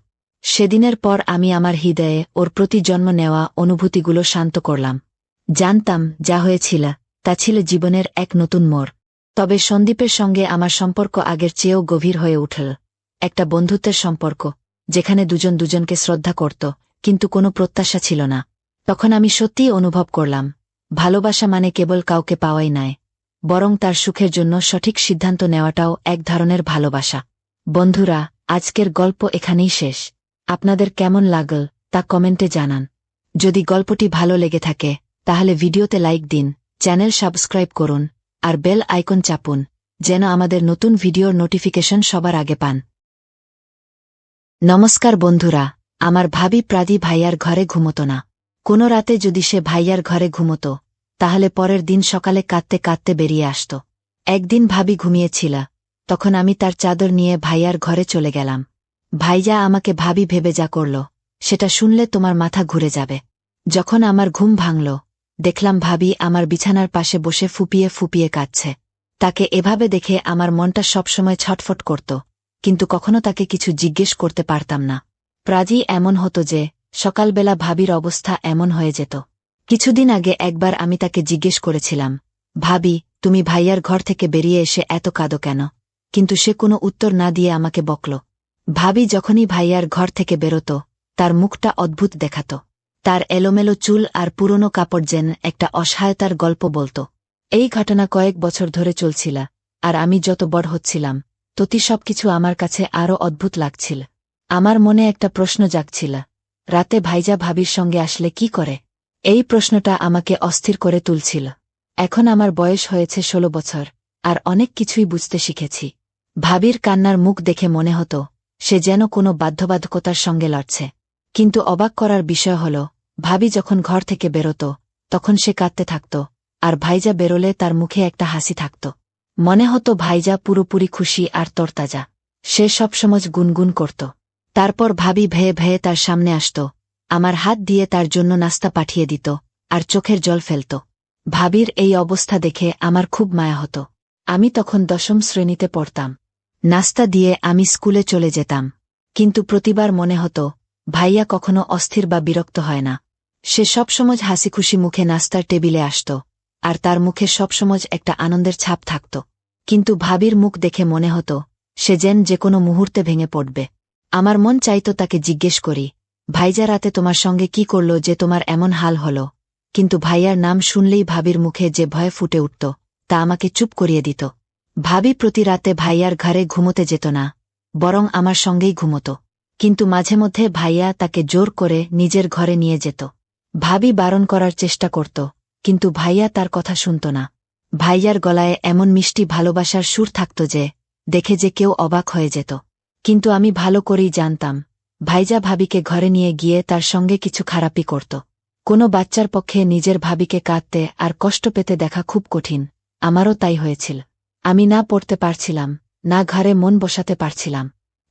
সেদিনের পর আমি আমার হৃদয়ে ওর প্রতি জন্ম নেওয়া অনুভূতিগুলো শান্ত করলাম। জানতাম যা হয়েছিল তা ছিল জীবনের এক নতুন মোড়। তবে সন্দীপের সঙ্গে আমার সম্পর্ক আগের চেয়েও গভীর হয়ে উঠল। একটা বন্ধুত্বের সম্পর্ক, যেখানে দুজন দুজনকে শ্রদ্ধা করত, কিন্তু কোনো প্রত্যাশা ছিল না। তখন আমি সত্যিই অনুভব করলাম, ভালোবাসা মানে কেবল কাউকে পাওয়াই নয়, বরং তার সুখের জন্য সঠিক সিদ্ধান্ত নেওয়াটাও এক ধরনের ভালোবাসা। বন্ধুরা, আজকের গল্প এখানেই শেষ। আপনাদের কেমন লাগল তা কমেন্টে জানান। যদি গল্পটি ভালো লেগে থাকে তাহলে ভিডিওতে লাইক দিন, চ্যানেল সাবস্ক্রাইব করুন, আর বেল আইকন চাপুন, যেন আমাদের নতুন ভিডিওর নোটিফিকেশন সবার আগে পান। নমস্কার বন্ধুরা, আমার ভাবি প্রাদি ভাইয়ার ঘরে ঘুমত না। কোনো রাতে যদি সে ভাইয়ার ঘরে ঘুমত, তাহলে পরের দিন সকালে কাঁদতে কাঁদতে বেরিয়ে আসত। একদিন ভাবি ঘুমিয়েছিল, তখন আমি তার চাদর নিয়ে ভাইয়ার ঘরে চলে গেলাম। ভাইয়া আমাকে ভাবি ভেবে যা করল, সেটা শুনলে তোমার মাথা ঘুরে যাবে। যখন আমার ঘুম ভাঙল, দেখলাম ভাবি আমার বিছানার পাশে বসে ফুপিয়ে ফুপিয়ে কাঁদছে। তাকে এভাবে দেখে আমার মনটা সবসময় ছটফট করত, কিন্তু কখনো তাকে কিছু জিজ্ঞেস করতে পারতাম না। প্রায়ই এমন হতো যে সকালবেলা ভাবির অবস্থা এমন হয়ে যেত। কিছুদিন আগে একবার আমি তাকে জিজ্ঞেস করেছিলাম, ভাবি, তুমি ভাইয়ার ঘর থেকে বেরিয়ে এসে এত কাঁদো কেন? কিন্তু সে কোনো উত্তর না দিয়ে আমাকে বকল। ভাবি যখনই ভাইয়ার ঘর থেকে বেরোত, তার মুখটা অদ্ভুত দেখাত। তার এলোমেলো চুল আর পুরনো কাপড় যেন একটা অসহায়তার গল্প বলত। এই ঘটনা কয়েক বছর ধরে চলছিল, আর আমি যত বড় হচ্ছিলাম ততই সবকিছু আমার কাছে আরও অদ্ভুত লাগছিল। আমার মনে একটা প্রশ্ন জাগছিল, রাতে ভাইজা ভাবির সঙ্গে আসলে কি করে? এই প্রশ্নটা আমাকে অস্থির করে তুলছিল। এখন আমার বয়স হয়েছে 16 বছর, আর অনেক কিছুই বুঝতে শিখেছি। ভাবির কান্নার মুখ দেখে মনে হতো সে যেন কোনো বাধ্যবাধকতার সঙ্গে লড়ছে। কিন্তু অবাক করার বিষয় হল, ভাবি যখন ঘর থেকে বেরোত তখন সে কাঁদতে থাকত, আর ভাইজা বেরোলে তার মুখে একটা হাসি থাকত। মনে হতো ভাইজা পুরোপুরি খুশি আর তরতাজা। সে সবসময় গুনগুন করত। তারপর ভাবি ভয়ে ভয়ে তার সামনে আসত, আমার হাত দিয়ে তার জন্য নাস্তা পাঠিয়ে দিত, আর চোখের জল ফেলত। ভাবির এই অবস্থা দেখে আমার খুব মায়া হতো। আমি তখন 10ম শ্রেণীতে পড়তাম। নাস্তা দিয়ে আমি স্কুলে চলে যেতাম, কিন্তু প্রতিবার মনে হতো ভাইয়া কখনো অস্থির বা বিরক্ত হয় না। সে সবসময় হাসিখুশি মুখে নাস্তার টেবিলে আসত, আর তার মুখে সবসময় একটা আনন্দের ছাপ থাকত। কিন্তু ভাবির মুখ দেখে মনে হতো সে যেন যে কোনো মুহূর্তে ভেঙে পড়বে। আমার মন চাইত তাকে জিজ্ঞেস করি, ভাইজা রাতে তোমার সঙ্গে কি করল যে তোমার এমন হাল হল? কিন্তু ভাইয়ার নাম শুনলেই ভাবির মুখে যে ভয় ফুটে উঠত তা আমাকে চুপ করিয়ে দিত। ভাবি প্রতি রাতে ভাইয়ার ঘরে ঘুমোতে যেত না, বরং আমার সঙ্গেই ঘুমত। কিন্তু মাঝে মধ্যে ভাইয়া তাকে জোর করে নিজের ঘরে নিয়ে যেত। ভাবি বারণ করার চেষ্টা করত, কিন্তু ভাইয়া তার কথা শুনত না। ভাইয়ার গলায় এমন মিষ্টি ভালোবাসার সুর থাকত যে দেখে যে কেউ অবাক হয়ে যেত। কিন্তু আমি ভালো করেই জানতাম ভাইজা ভাবিকে ঘরে নিয়ে গিয়ে তার সঙ্গে কিছু খারাপই করত। কোনো বাচ্চার পক্ষে নিজের ভাবিকে কাঁদতে আর কষ্ট পেতে দেখা খুব কঠিন, আমারও তাই হয়েছিল। আমি না পড়তে পারছিলাম, না ঘরে মন বসাতে পারছিলাম।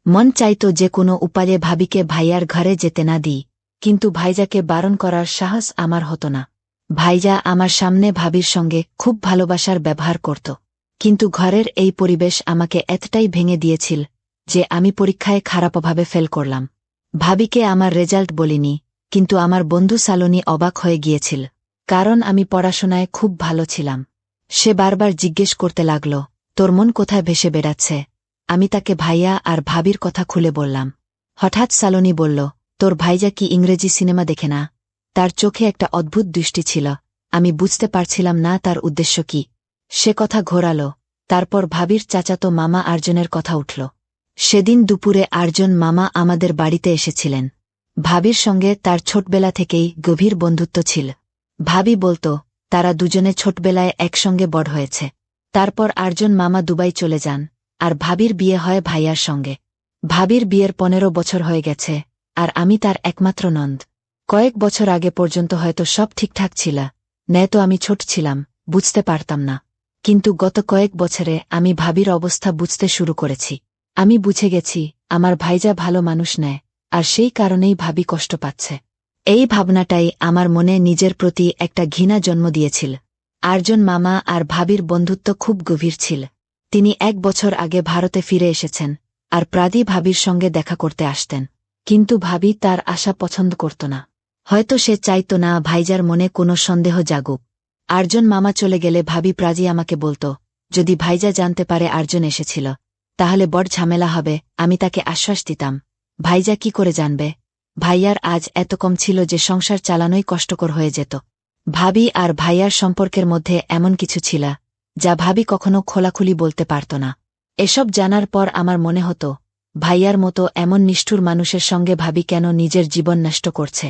মন চাইত যে কোনো উপায়ে ভাবিকে ভাইয়ার ঘরে যেতে না দিই, কিন্তু ভাইজাকে বারণ করার সাহস আমার হতো না। ভাইজা আমার সামনে ভাবির সঙ্গে খুব ভালোবাসার ব্যবহার করত, কিন্তু ঘরের এই পরিবেশ আমাকে এতটাই ভেঙে দিয়েছিল যে আমি পরীক্ষায় খারাপভাবে ফেল করলাম। ভাবিকে আমার রেজাল্ট বলিনি, কিন্তু আমার বন্ধু সালোনি অবাক হয়ে গিয়েছিল, কারণ আমি পড়াশোনায় খুব ভালো ছিলাম। সে বারবার জিজ্ঞেস করতে লাগল, তোর মন কোথায় ভেসে বেড়াচ্ছে? আমি তাকে ভাইয়া আর ভাবির কথা খুলে বললাম। হঠাৎ সালোনি বলল, তোর ভাইজা কি ইংরেজি সিনেমা দেখে না? তার চোখে একটা অদ্ভুত দৃষ্টি ছিল, আমি বুঝতে পারছিলাম না তার উদ্দেশ্য কি। সে কথা ঘোরাল, তারপর ভাবির চাচাতো মামা আর্জনের কথা উঠল। সেদিন দুপুরে আর্জন মামা আমাদের বাড়িতে এসেছিলেন। ভাবির সঙ্গে তার ছোটবেলা থেকেই গভীর বন্ধুত্ব ছিল। ভাবি বলত তারা দুজনে ছোটবেলায় একসঙ্গে বড় হয়েছে। তারপর আর্জন মামা দুবাই চলে যান, আর ভাবির বিয়ে হয় ভাইয়ার সঙ্গে। ভাবির বিয়ের 15 বছর হয়ে গেছে, আর আমি তার একমাত্র নন্দ। কয়েক বছর আগে পর্যন্ত হয়তো সব ঠিকঠাক ছিল, নয়তো আমি ছোট ছিলাম, বুঝতে পারতাম না। কিন্তু গত কয়েক বছরে আমি ভাবির অবস্থা বুঝতে শুরু করেছি। আমি বুঝে গেছি আমার ভাইজা ভালো মানুষ নেয়, আর সেই কারণেই ভাবি কষ্ট পাচ্ছে। এই ভাবনাটাই আমার মনে নিজের প্রতি একটা ঘৃণা জন্ম দিয়েছিল। আর্জন মামা আর ভাবির বন্ধুত্ব খুব গভীর ছিল। তিনি 1 বছর আগে ভারতে ফিরে এসেছেন, আর প্রায়ই ভাবির সঙ্গে দেখা করতে আসতেন। কিন্তু ভাবি তার আশা পছন্দ করত না। হয়তো সে চাইত না ভাইজার মনে কোনো সন্দেহ জাগুক। আর্জন মামা চলে গেলে ভাবি প্রায়ই আমাকে বলত, যদি ভাইজা জানতে পারে আর্জন এসেছিল, তাহলে বড় ঝামেলা হবে। আমি তাকে আশ্বাস দিতাম, ভাইজা কি করে জানবে? ভাইয়ার আজ এত কম ছিল যে সংসার চালানোই কষ্টকর হয়ে যেত। ভাবি আর ভাইয়ার সম্পর্কের মধ্যে এমন কিছু ছিল যা ভাবি কখনো খোলাখুলি বলতে পারত না। এসব জানার পর আমার মনে হতো, ভাইয়ার মতো এমন নিষ্ঠুর মানুষের সঙ্গে ভাবি কেন নিজের জীবন নষ্ট করছে।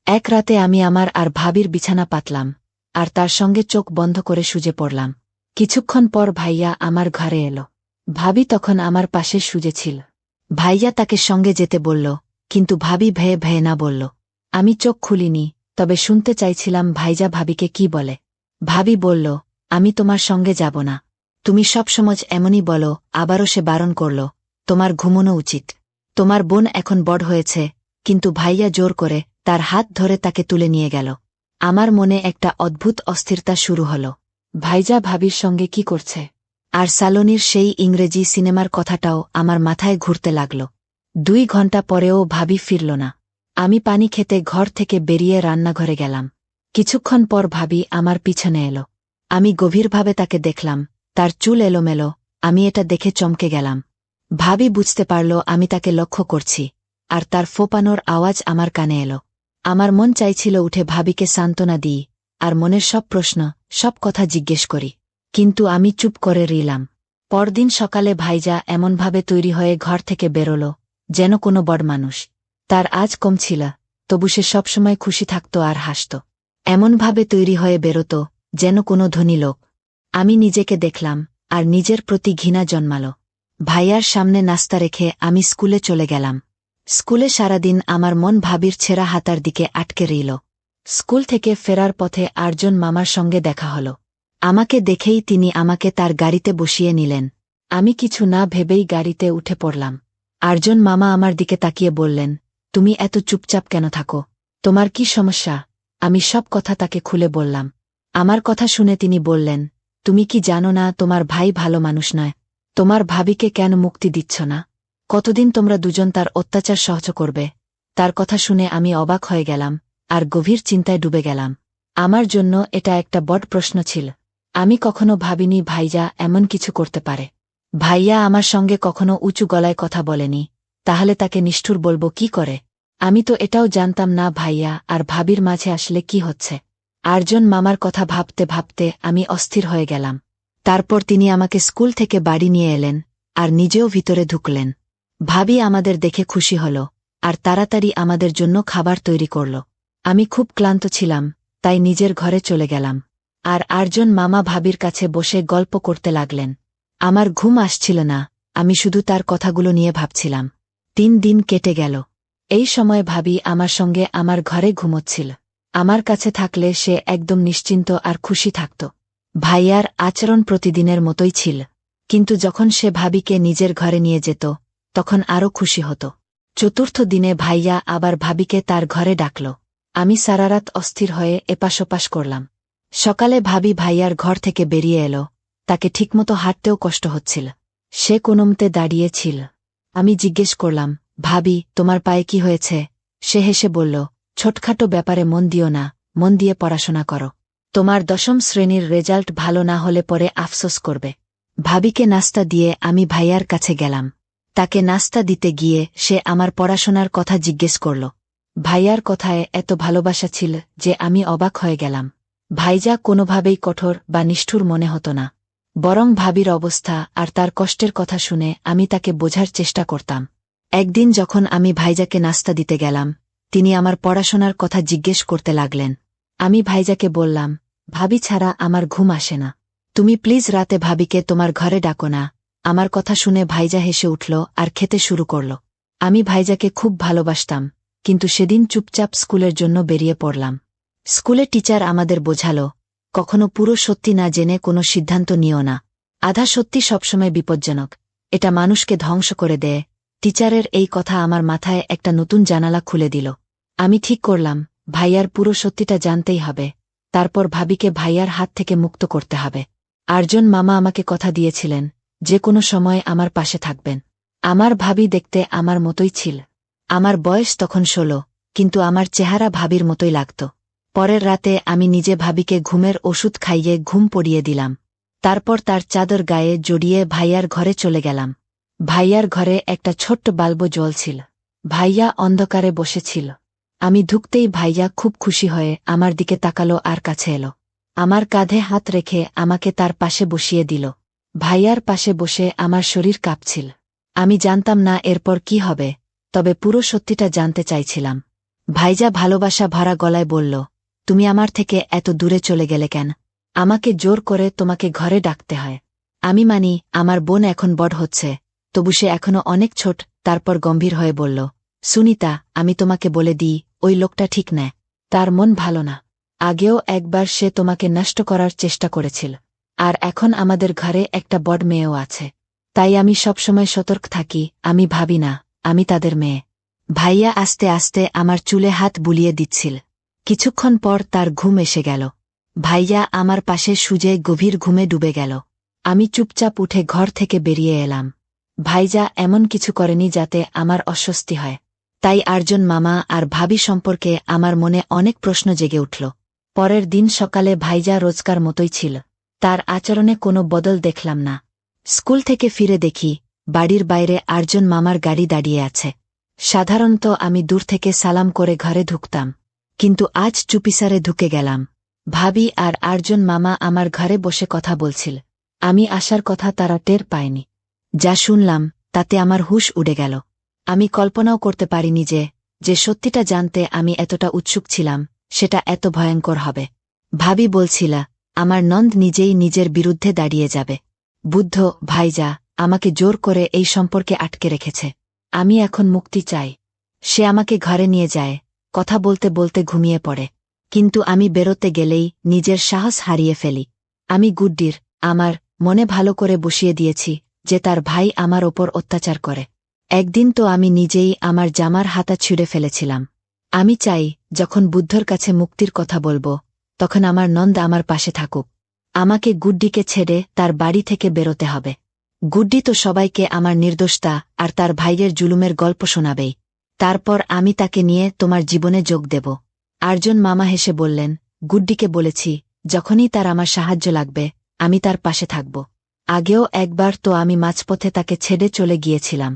এক রাতে আমি আমার আর ভাবির বিছানা পাতলাম, আর তার সঙ্গে চোখ বন্ধ করে শুয়ে পড়লাম। কিছুক্ষণ পর ভাইয়া আমার ঘরে এলো। ভাবি তখন আমার পাশে শুয়েছিল। ভাইয়া তাকে সঙ্গে যেতে বলল, কিন্তু ভাবি ভয়ে ভয়ে না বলল। আমি চোখ খুলিনি, তবে শুনতে চাইছিলাম ভাইজা ভাবিকে কি বলে। ভাবি বলল, আমি তোমার সঙ্গে যাব না। তুমি সবসময় এমনই বলো। আবারও সে বারণ করল, তোমার ঘুমোনো উচিত। তোমার বোন এখন বড় হয়েছে। কিন্তু ভাইয়া জোর করে তার হাত ধরে তাকে তুলে নিয়ে গেল। আমার মনে একটা অদ্ভুত অস্থিরতা শুরু হল। ভাইজা ভাবির সঙ্গে কি করছে? আর সালোনির সেই ইংরেজি সিনেমার কথাটাও আমার মাথায় ঘুরতে লাগল। 2 ঘন্টা পরেও ভাবি ফিরল না। আমি পানি খেতে ঘর থেকে বেরিয়ে রান্নাঘরে গেলাম। কিছুক্ষণ পর ভাবি আমার পিছনে এলো। আমি গভীরভাবে তাকে দেখলাম, তার চুল এলোমেলো। আমি এটা দেখে চমকে গেলাম। ভাবি বুঝতে পারল আমি তাকে লক্ষ্য করছি, আর তার ফোপানোর আওয়াজ আমার কানে এলো। আমার মন চাইছিল উঠে ভাবিকে সান্ত্বনা দিই, আর মনের সব প্রশ্ন, সব কথা জিজ্ঞেস করি। কিন্তু আমি চুপ করে রইলাম। পরদিন সকালে ভাইজা এমনভাবে তৈরি হয়ে ঘর থেকে বেরোল, যেন কোনো বড় মানুষ। তার আজ কম ছিল, তবু সে সবসময় খুশি থাকত আর হাসত। এমনভাবে তৈরি হয়ে বেরোত যেন কোনো ধনী লোক। আমি নিজেকে দেখলাম, আর নিজের প্রতি ঘৃণা জন্মাল। ভাইয়ার সামনে নাস্তা রেখে আমি স্কুলে চলে গেলাম। স্কুলে সারাদিন আমার মন ভাবির ছেঁড়া হাতার দিকে আটকে রইল। স্কুল থেকে ফেরার পথে আর্জন মামার সঙ্গে দেখা হল। আমাকে দেখেই তিনি আমাকে তার গাড়িতে বসিয়ে নিলেন। আমি কিছু না ভেবেই গাড়িতে উঠে পড়লাম। আর্জন মামা আমার দিকে তাকিয়ে বললেন, তুমি এত চুপচাপ কেন থাকো? তোমার কি সমস্যা? আমি সব কথা তাকে খুলে বললাম। আমার কথা শুনে তিনি বললেন, তুমি কি জানো না তোমার ভাই ভালো মানুষ নয়? তোমার ভাবিকে কেন মুক্তি দিচ্ছ না? কতদিন তোমরা দুজন তার অত্যাচার সহ্য করবে? তার কথা শুনে আমি অবাক হয়ে গেলাম, আর গভীর চিন্তায় ডুবে গেলাম। আমার জন্য এটা একটা বড় প্রশ্ন ছিল। আমি কখনো ভাবিনি ভাইজা এমন কিছু করতে পারে। ভাইয়া আমার সঙ্গে কখনো উঁচু গলায় কথা বলেনি, তাহলে তাকে নিষ্ঠুর বলবো কি করে? আমি তো এটাও জানতাম না ভাইয়া আর ভাবির মাঝে আসলে কি হচ্ছে। আর্জন মামার কথা ভাবতে ভাবতে আমি অস্থির হয়ে গেলাম। তারপর তিনি আমাকে স্কুল থেকে বাড়ি নিয়ে এলেন, আর নিজেও ভিতরে ঢুকলেন। ভাবি আমাদের দেখে খুশি হল, আর তাড়াতাড়ি আমাদের জন্য খাবার তৈরি করল। আমি খুব ক্লান্ত ছিলাম, তাই নিজের ঘরে চলে গেলাম। আর আর্জন মামা ভাবির কাছে বসে গল্প করতে লাগলেন। আমার ঘুম আসছিল না, আমি শুধু তার কথাগুলো নিয়ে ভাবছিলাম। 3 দিন কেটে গেল। এই সময় ভাবি আমার সঙ্গে আমার ঘরে ঘুমোচ্ছিল। আমার কাছে থাকলে সে একদম নিশ্চিন্ত আর খুশি থাকত। ভাইয়ার আচরণ প্রতিদিনের মতোই ছিল, কিন্তু যখন সে ভাবিকে নিজের ঘরে নিয়ে যেত তখন আরও খুশি হতো। 4র্থ দিনে ভাইয়া আবার ভাবিকে তার ঘরে ডাকল। আমি সারারাত অস্থির হয়ে এপাশোপাশ করলাম। সকালে ভাবি ভাইয়ার ঘর থেকে বেরিয়ে এলো। তাকে ঠিকমতো হাঁটতেও কষ্ট হচ্ছিল। সে কোনোমতে দাঁড়িয়েছিল। আমি জিজ্ঞেস করলাম, ভাবি, তোমার পায়ে কি হয়েছে? সে হেসে বলল, ছোটখাটো ব্যাপারে মন দিও না, মন দিয়ে পড়াশোনা করো। তোমার 10ম শ্রেণীর রেজাল্ট ভালো না হলে পরে আফসোস করবে। ভাবিকে নাস্তা দিয়ে আমি ভাইয়ার কাছে গেলাম। তাকে নাস্তা দিতে গিয়ে সে আমার পড়াশোনার কথা জিজ্ঞেস করল। ভাইয়ার কথায় এত ভালোবাসা ছিল যে আমি অবাক হয়ে গেলাম। ভাইজা কোনোভাবেই কঠোর বা নিষ্ঠুর মনে হতো না, বরং ভাবির অবস্থা আর তার কষ্টের কথা শুনে আমি তাকে বোঝার চেষ্টা করতাম। একদিন যখন আমি ভাইজাকে নাস্তা দিতে গেলাম, তিনি আমার পড়াশোনার কথা জিজ্ঞেস করতে লাগলেন। আমি ভাইজাকে বললাম, ভাবি ছাড়া আমার ঘুম আসে না, তুমি প্লিজ রাতে ভাবিকে তোমার ঘরে ডাকো না। আমার কথা শুনে ভাইজা হেসে উঠল আর খেতে শুরু করল। আমি ভাইজাকে খুব ভালোবাসতাম, কিন্তু সেদিন চুপচাপ স্কুলের জন্য বেরিয়ে পড়লাম। স্কুলে টিচার আমাদের বোঝালো, কখনো পুরো সত্যি না জেনে কোনো সিদ্ধান্ত নিও না। আধা সত্যি সবসময় বিপজ্জনক, এটা মানুষকে ধ্বংস করে দেয়। টিচারের এই কথা আমার মাথায় একটা নতুন জানালা খুলে দিল। আমি ঠিক করলাম, ভাইয়ার পুরো সত্যিটা জানতেই হবে, তারপর ভাবিকে ভাইয়ার হাত থেকে মুক্ত করতে হবে। আরজন মামা আমাকে কথা দিয়েছিলেন যে কোনো সময় আমার পাশে থাকবেন। আমার ভাবি দেখতে আমার মতোই ছিল। আমার বয়স তখন 16, কিন্তু আমার চেহারা ভাবির মতোই লাগত। পরের রাতে আমি নিজে ভাবিকে ঘুমের ওষুধ খাইয়ে ঘুম পড়িয়ে দিলাম। তারপর তার চাদর গায়ে জড়িয়ে ভাইয়ার ঘরে চলে গেলাম। ভাইয়ার ঘরে একটা ছোট্ট বাল্ব জ্বলছিল। ভাইয়া অন্ধকারে বসেছিল। আমি ঢুকতেই ভাইয়া খুব খুশি হয়ে আমার দিকে তাকালো আর কাছে এলো। আমার কাঁধে হাত রেখে আমাকে তার পাশে বসিয়ে দিল। ভাইয়ার পাশে বসে আমার শরীর কাঁপছিল। আমি জানতাম না এরপর কি হবে, তবে পুরো সত্যিটা জানতে চাইছিলাম। ভাইজা ভালোবাসা ভরা গলায় বলল, তুমি আমার থেকে এত দূরে চলে গেলে কেন? আমাকে জোর করে তোমাকে ঘরে ডাকতে হয়। আমি মানি আমার বোন এখন বড় হচ্ছে, তবু সে এখনো অনেক ছোট। তারপর গম্ভীর হয়ে বলল, সুনিতা, আমি তোমাকে বলে দিই, ওই লোকটা ঠিক নেয়। তার মন ভালো না। আগেও একবার সে তোমাকে নষ্ট করার চেষ্টা করেছিল। আর এখন আমাদের ঘরে একটা বড় মেয়েও আছে। তাই আমি সবসময় সতর্ক থাকি। আমি ভাবি না, আমি তাদের মেয়ে। ভাইয়া আস্তে আস্তে আমার চুলে হাত বুলিয়ে দিচ্ছিল। কিছুক্ষণ পর তার ঘুম এসে গেল। ভাইয়া আমার পাশে শুয়ে গভীর ঘুমে ডুবে গেল। আমি চুপচাপ উঠে ঘর থেকে বেরিয়ে এলাম। ভাইজা এমন কিছু করেনি যাতে আমার অস্বস্তি হয়। তাই আরজন মামা আর ভাবি সম্পর্কে আমার মনে অনেক প্রশ্ন জেগে উঠল। পরের দিন সকালে ভাইজা রোজকার মতোই ছিল। তার আচরণে কোনো বদল দেখলাম না। স্কুল থেকে ফিরে দেখি বাড়ির বাইরে আরজন মামার গাড়ি দাঁড়িয়ে আছে। সাধারণত আমি দূর থেকে সালাম করে ঘরে ঢুকতাম, কিন্তু আজ চুপিসারে ঢুকে গেলাম। ভাবি আর আরজন মামা আমার ঘরে বসে কথা বলছিল। আমি আসার কথা তারা টের পায়নি। যা শুনলাম তাতে আমার হুঁশ উড়ে গেল। আমি কল্পনাও করতে পারিনি যে সত্যিটা জানতে আমি এতটা উৎসুক ছিলাম সেটা এত ভয়ঙ্কর হবে। ভাবি বলছিল, আমার নন্দ নিজেই নিজের বিরুদ্ধে দাঁড়িয়ে যাবে। বুদ্ধ ভাইজা আমাকে জোর করে এই সম্পর্কে আটকে রেখেছে। আমি এখন মুক্তি চাই। সে আমাকে ঘরে নিয়ে যায়, কথা বলতে বলতে ঘুমিয়ে পড়ে। কিন্তু আমি বেরোতে গেলেই নিজের সাহস হারিয়ে ফেলি। আমি গুড্ডির আমার মনে ভালো করে বসিয়ে দিয়েছি যে তার ভাই আমার ওপর অত্যাচার করে। একদিন তো আমি নিজেই আমার জামার হাতা ছিঁড়ে ফেলেছিলাম। আমি চাই যখন বুদ্ধর কাছে মুক্তির কথা বলবো তখন আমার নন্দ আমার পাশে থাকুক। আমাকে গুড্ডিকে ছেড়ে তার বাড়ি থেকে বেরোতে হবে। গুড্ডি তো সবাইকে আমার নির্দোষতা আর তার ভাইয়ের জুলুমের গল্প শোনাবেই। তারপর আমি তাকে নিয়ে তোমার জীবনে যোগ দেব। আরজন মামা হেসে বললেন, গুড্ডিকে বলেছি যখনই তার আমার সাহায্য লাগবে আমি তার পাশে থাকব। আগেও একবার তো আমি মাঝপথে তাকে ছেড়ে চলে গিয়েছিলাম,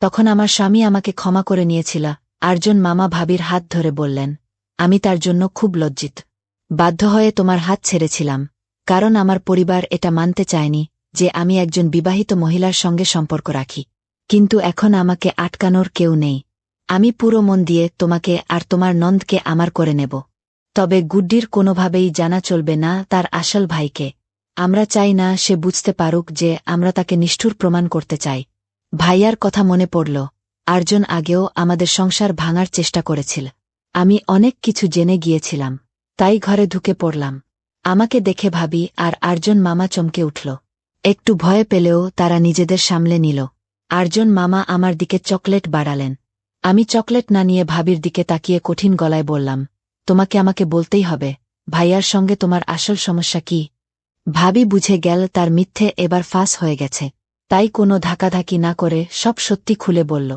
তখন আমার স্বামী আমাকে ক্ষমা করে নিয়েছিল। আরজন মামা ভাবির হাত ধরে বললেন, আমি তার জন্য খুব লজ্জিত। বাধ্য হয়ে তোমার হাত ছেড়েছিলাম, কারণ আমার পরিবার এটা মানতে চায়নি যে আমি একজন বিবাহিত মহিলার সঙ্গে সম্পর্ক রাখি। কিন্তু এখন আমাকে আটকানোর কেউ নেই। আমি পুরো মন দিয়ে তোমাকে আর তোমার নন্দকে আমার করে নেব। তবে গুড্ডির কোনোভাবেই জানা চলবে না তার আসল ভাইকে। আমরা চাই না সে বুঝতে পারুক যে আমরা তাকে নিষ্ঠুর প্রমাণ করতে চাই। ভাইয়ার কথা মনে পড়ল। আর্জন আগেও আমাদের সংসার ভাঙার চেষ্টা করেছিল। আমি অনেক কিছু জেনে গিয়েছিলাম, তাই ঘরে ঢুকে পড়লাম। আমাকে দেখে ভাবি আর আর্জন মামা চমকে উঠল। একটু ভয় পেলেও তারা নিজেদের সামলে নিল। আর্জন মামা আমার দিকে চকলেট বাড়ালেন। আমি চকলেট না নিয়ে ভাবির দিকে তাকিয়ে কঠিন গলায় বললাম, তোমাকে আমাকে বলতেই হবে, ভাইয়ার সঙ্গে তোমার আসল সমস্যা কি? ভাবি বুঝে গেল তার মিথ্যে এবার ফাঁস হয়ে গেছে, তাই কোনো ধাকাধাকি না করে সব সত্যি খুলে বলল।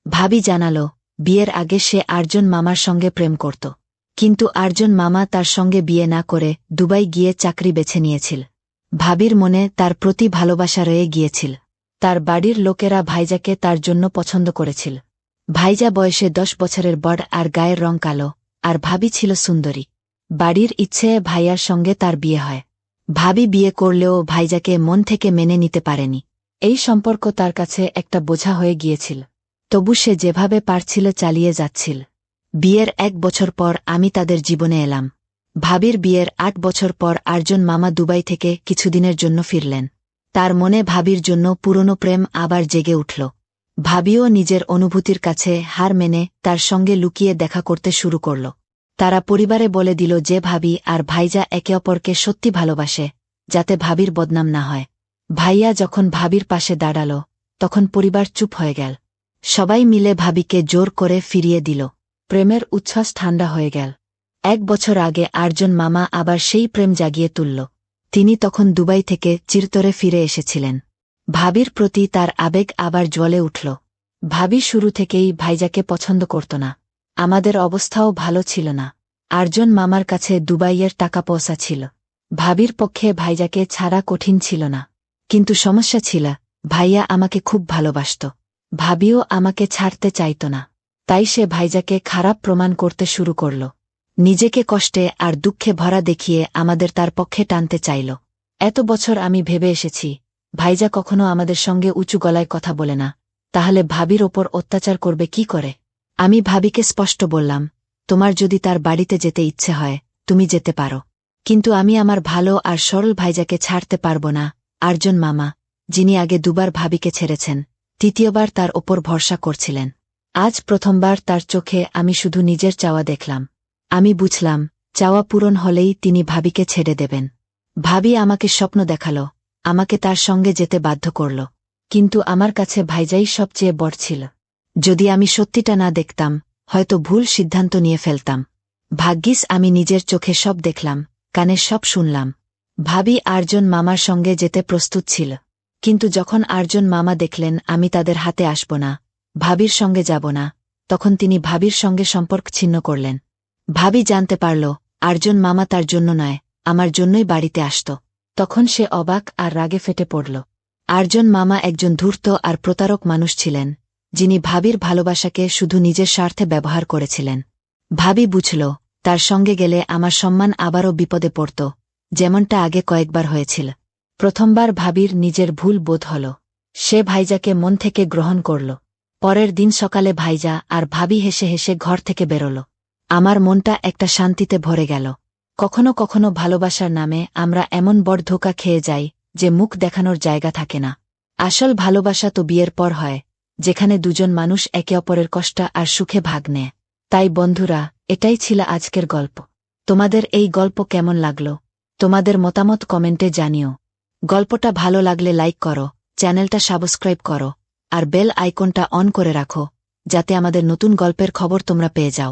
ভাবি জানালো, বিয়ের আগে সে আর্জন মামার সঙ্গে প্রেম করত, কিন্তু আর্জন মামা তার সঙ্গে বিয়ে না করে দুবাই গিয়ে চাকরি বেছে নিয়েছিল। ভাবির মনে তার প্রতি ভালোবাসা রয়ে গিয়েছিল। তার বাড়ির লোকেরা ভাইজাকে তার জন্য পছন্দ করেছিল। ভাইজা বয়সে 10 বছরের বড় আর গায়ের রং কালো, আর ভাবি ছিল সুন্দরী। বাড়ির ইচ্ছে ভাইয়ার সঙ্গে তার বিয়ে হয়। ভাবি বিয়ে করলেও ভাইজাকে মন থেকে মেনে নিতে পারেনি। এই সম্পর্ক তার কাছে একটা বোঝা হয়ে গিয়েছিল। তবু সে যেভাবে পারছিল চালিয়ে যাচ্ছিল। বিয়ের 1 বছর পর আমি তাদের জীবনে এলাম। ভাবির বিয়ের 8 বছর পর আর্জন মামা দুবাই থেকে কিছুদিনের জন্য ফিরলেন। তার মনে ভাবির জন্য পুরনো প্রেম আবার জেগে উঠল। ভাবিও নিজের অনুভূতির কাছে হার মেনে তার সঙ্গে লুকিয়ে দেখা করতে শুরু করল। তারা পরিবারে বলে দিল যে ভাবি আর ভাইজা একে অপরকে সত্যি ভালোবাসে, যাতে ভাবির বদনাম না হয়। ভাইয়া যখন ভাবির পাশে দাঁড়াল, তখন পরিবার চুপ হয়ে গেল। সবাই মিলে ভাবিকে জোর করে ফিরিয়ে দিল। প্রেমের উচ্ছ্বাস ঠান্ডা হয়ে গেল। 1 বছর আগে আর্জন মামা আবার সেই প্রেম জাগিয়ে তুলল। তিনি তখন দুবাই থেকে চিরতরে ফিরে এসেছিলেন। ভাবির প্রতি তার আবেগ আবার জ্বলে উঠল। ভাবি শুরু থেকেই ভাইজাকে পছন্দ করত না। আমাদের অবস্থাও ভালো ছিল না। আর্জন মামার কাছে দুবাইয়ের টাকা পয়সা ছিল। ভাবির পক্ষে ভাইজাকে ছাড়া কঠিন ছিল না। কিন্তু সমস্যা ছিল, ভাইয়া আমাকে খুব ভালোবাসত। ভাবিও আমাকে ছাড়তে চাইত না। তাই সে ভাইজাকে খারাপ প্রমাণ করতে শুরু করল। নিজেকে কষ্টে আর দুঃখে ভরা দেখিয়ে আমাদের তার পক্ষে টানতে চাইল। এত বছর আমি ভেবে এসেছি, ভাইজা কখনো আমাদের সঙ্গে উঁচু গলায় কথা বলে না, তাহলে ভাবির ওপর অত্যাচার করবে কি করে? আমি ভাবিকে স্পষ্ট বললাম, তোমার যদি তার বাড়িতে যেতে ইচ্ছে হয়, তুমি যেতে পারো, কিন্তু আমি আমার ভালো আর সরল ভাইজাকে ছাড়তে পারব না। আর্জন মামা, যিনি আগে 2বার ভাবিকে ছেড়েছেন, 3য়বার তার ওপর ভরসা করছিলেন, আজ প্রথমবার তার চোখে আমি শুধু নিজের চাওয়া দেখলাম। আমি বুঝলাম, চাওয়া পূরণ হলেই তিনি ভাবিকে ছেড়ে দেবেন। ভাবি আমাকে স্বপ্ন দেখাল, আমাকে তার সঙ্গে যেতে বাধ্য করল, কিন্তু আমার কাছে ভাইজাই সবচেয়ে বড় ছিল। যদি আমি সত্যিটা না দেখতাম, হয়তো ভুল সিদ্ধান্ত নিয়ে ফেলতাম। ভাগ্যিস আমি নিজের চোখে সব দেখলাম, কানে সব শুনলাম। ভাবি আর্জন মামার সঙ্গে যেতে প্রস্তুত ছিল, কিন্তু যখন আর্জন মামা দেখলেন আমি তাদের হাতে আসব না, ভাবির সঙ্গে যাব না, তখন তিনি ভাবির সঙ্গে সম্পর্ক ছিন্ন করলেন। ভাবি জানতে পারল, আর্জন মামা তার জন্য নয়, আমার জন্যই বাড়িতে আসত। তখন সে অবাক আর রাগে ফেটে পড়ল। আর্জন মামা একজন ধূর্ত আর প্রতারক মানুষ ছিলেন, যিনি ভাবির ভালোবাসাকে শুধু নিজের স্বার্থে ব্যবহার করেছিলেন। ভাবি বুঝল, তার সঙ্গে গেলে আমার সম্মান আবারও বিপদে পড়ত, যেমনটা আগে কয়েকবার হয়েছিল। প্রথমবার ভাবির নিজের ভুল বোধ হল। সে ভাইজাকে মন থেকে গ্রহণ করল। পরের দিন সকালে ভাইজা আর ভাবি হেসে হেসে ঘর থেকে বেরোল। আমার মনটা একটা শান্তিতে ভরে গেল। কখনো কখনো ভালোবাসার নামে আমরা এমন বড় ধোঁকা খেয়ে যাই যে মুখ দেখানোর জায়গা থাকে না। আসল ভালোবাসা তো বিয়ের পর হয়, যেখানে দুজন মানুষ একে অপরের কষ্ট আর সুখে ভাগ নেয়। তাই বন্ধুরা, এটাই ছিল আজকের গল্প। তোমাদের এই গল্প কেমন লাগলো? তোমাদের মতামত কমেন্টে জানিও। গল্পটা ভালো লাগলে লাইক করো, চ্যানেলটা সাবস্ক্রাইব করো, আর বেল আইকনটা অন করে রাখো, যাতে আমাদের নতুন গল্পের খবর তোমরা পেয়ে যাও।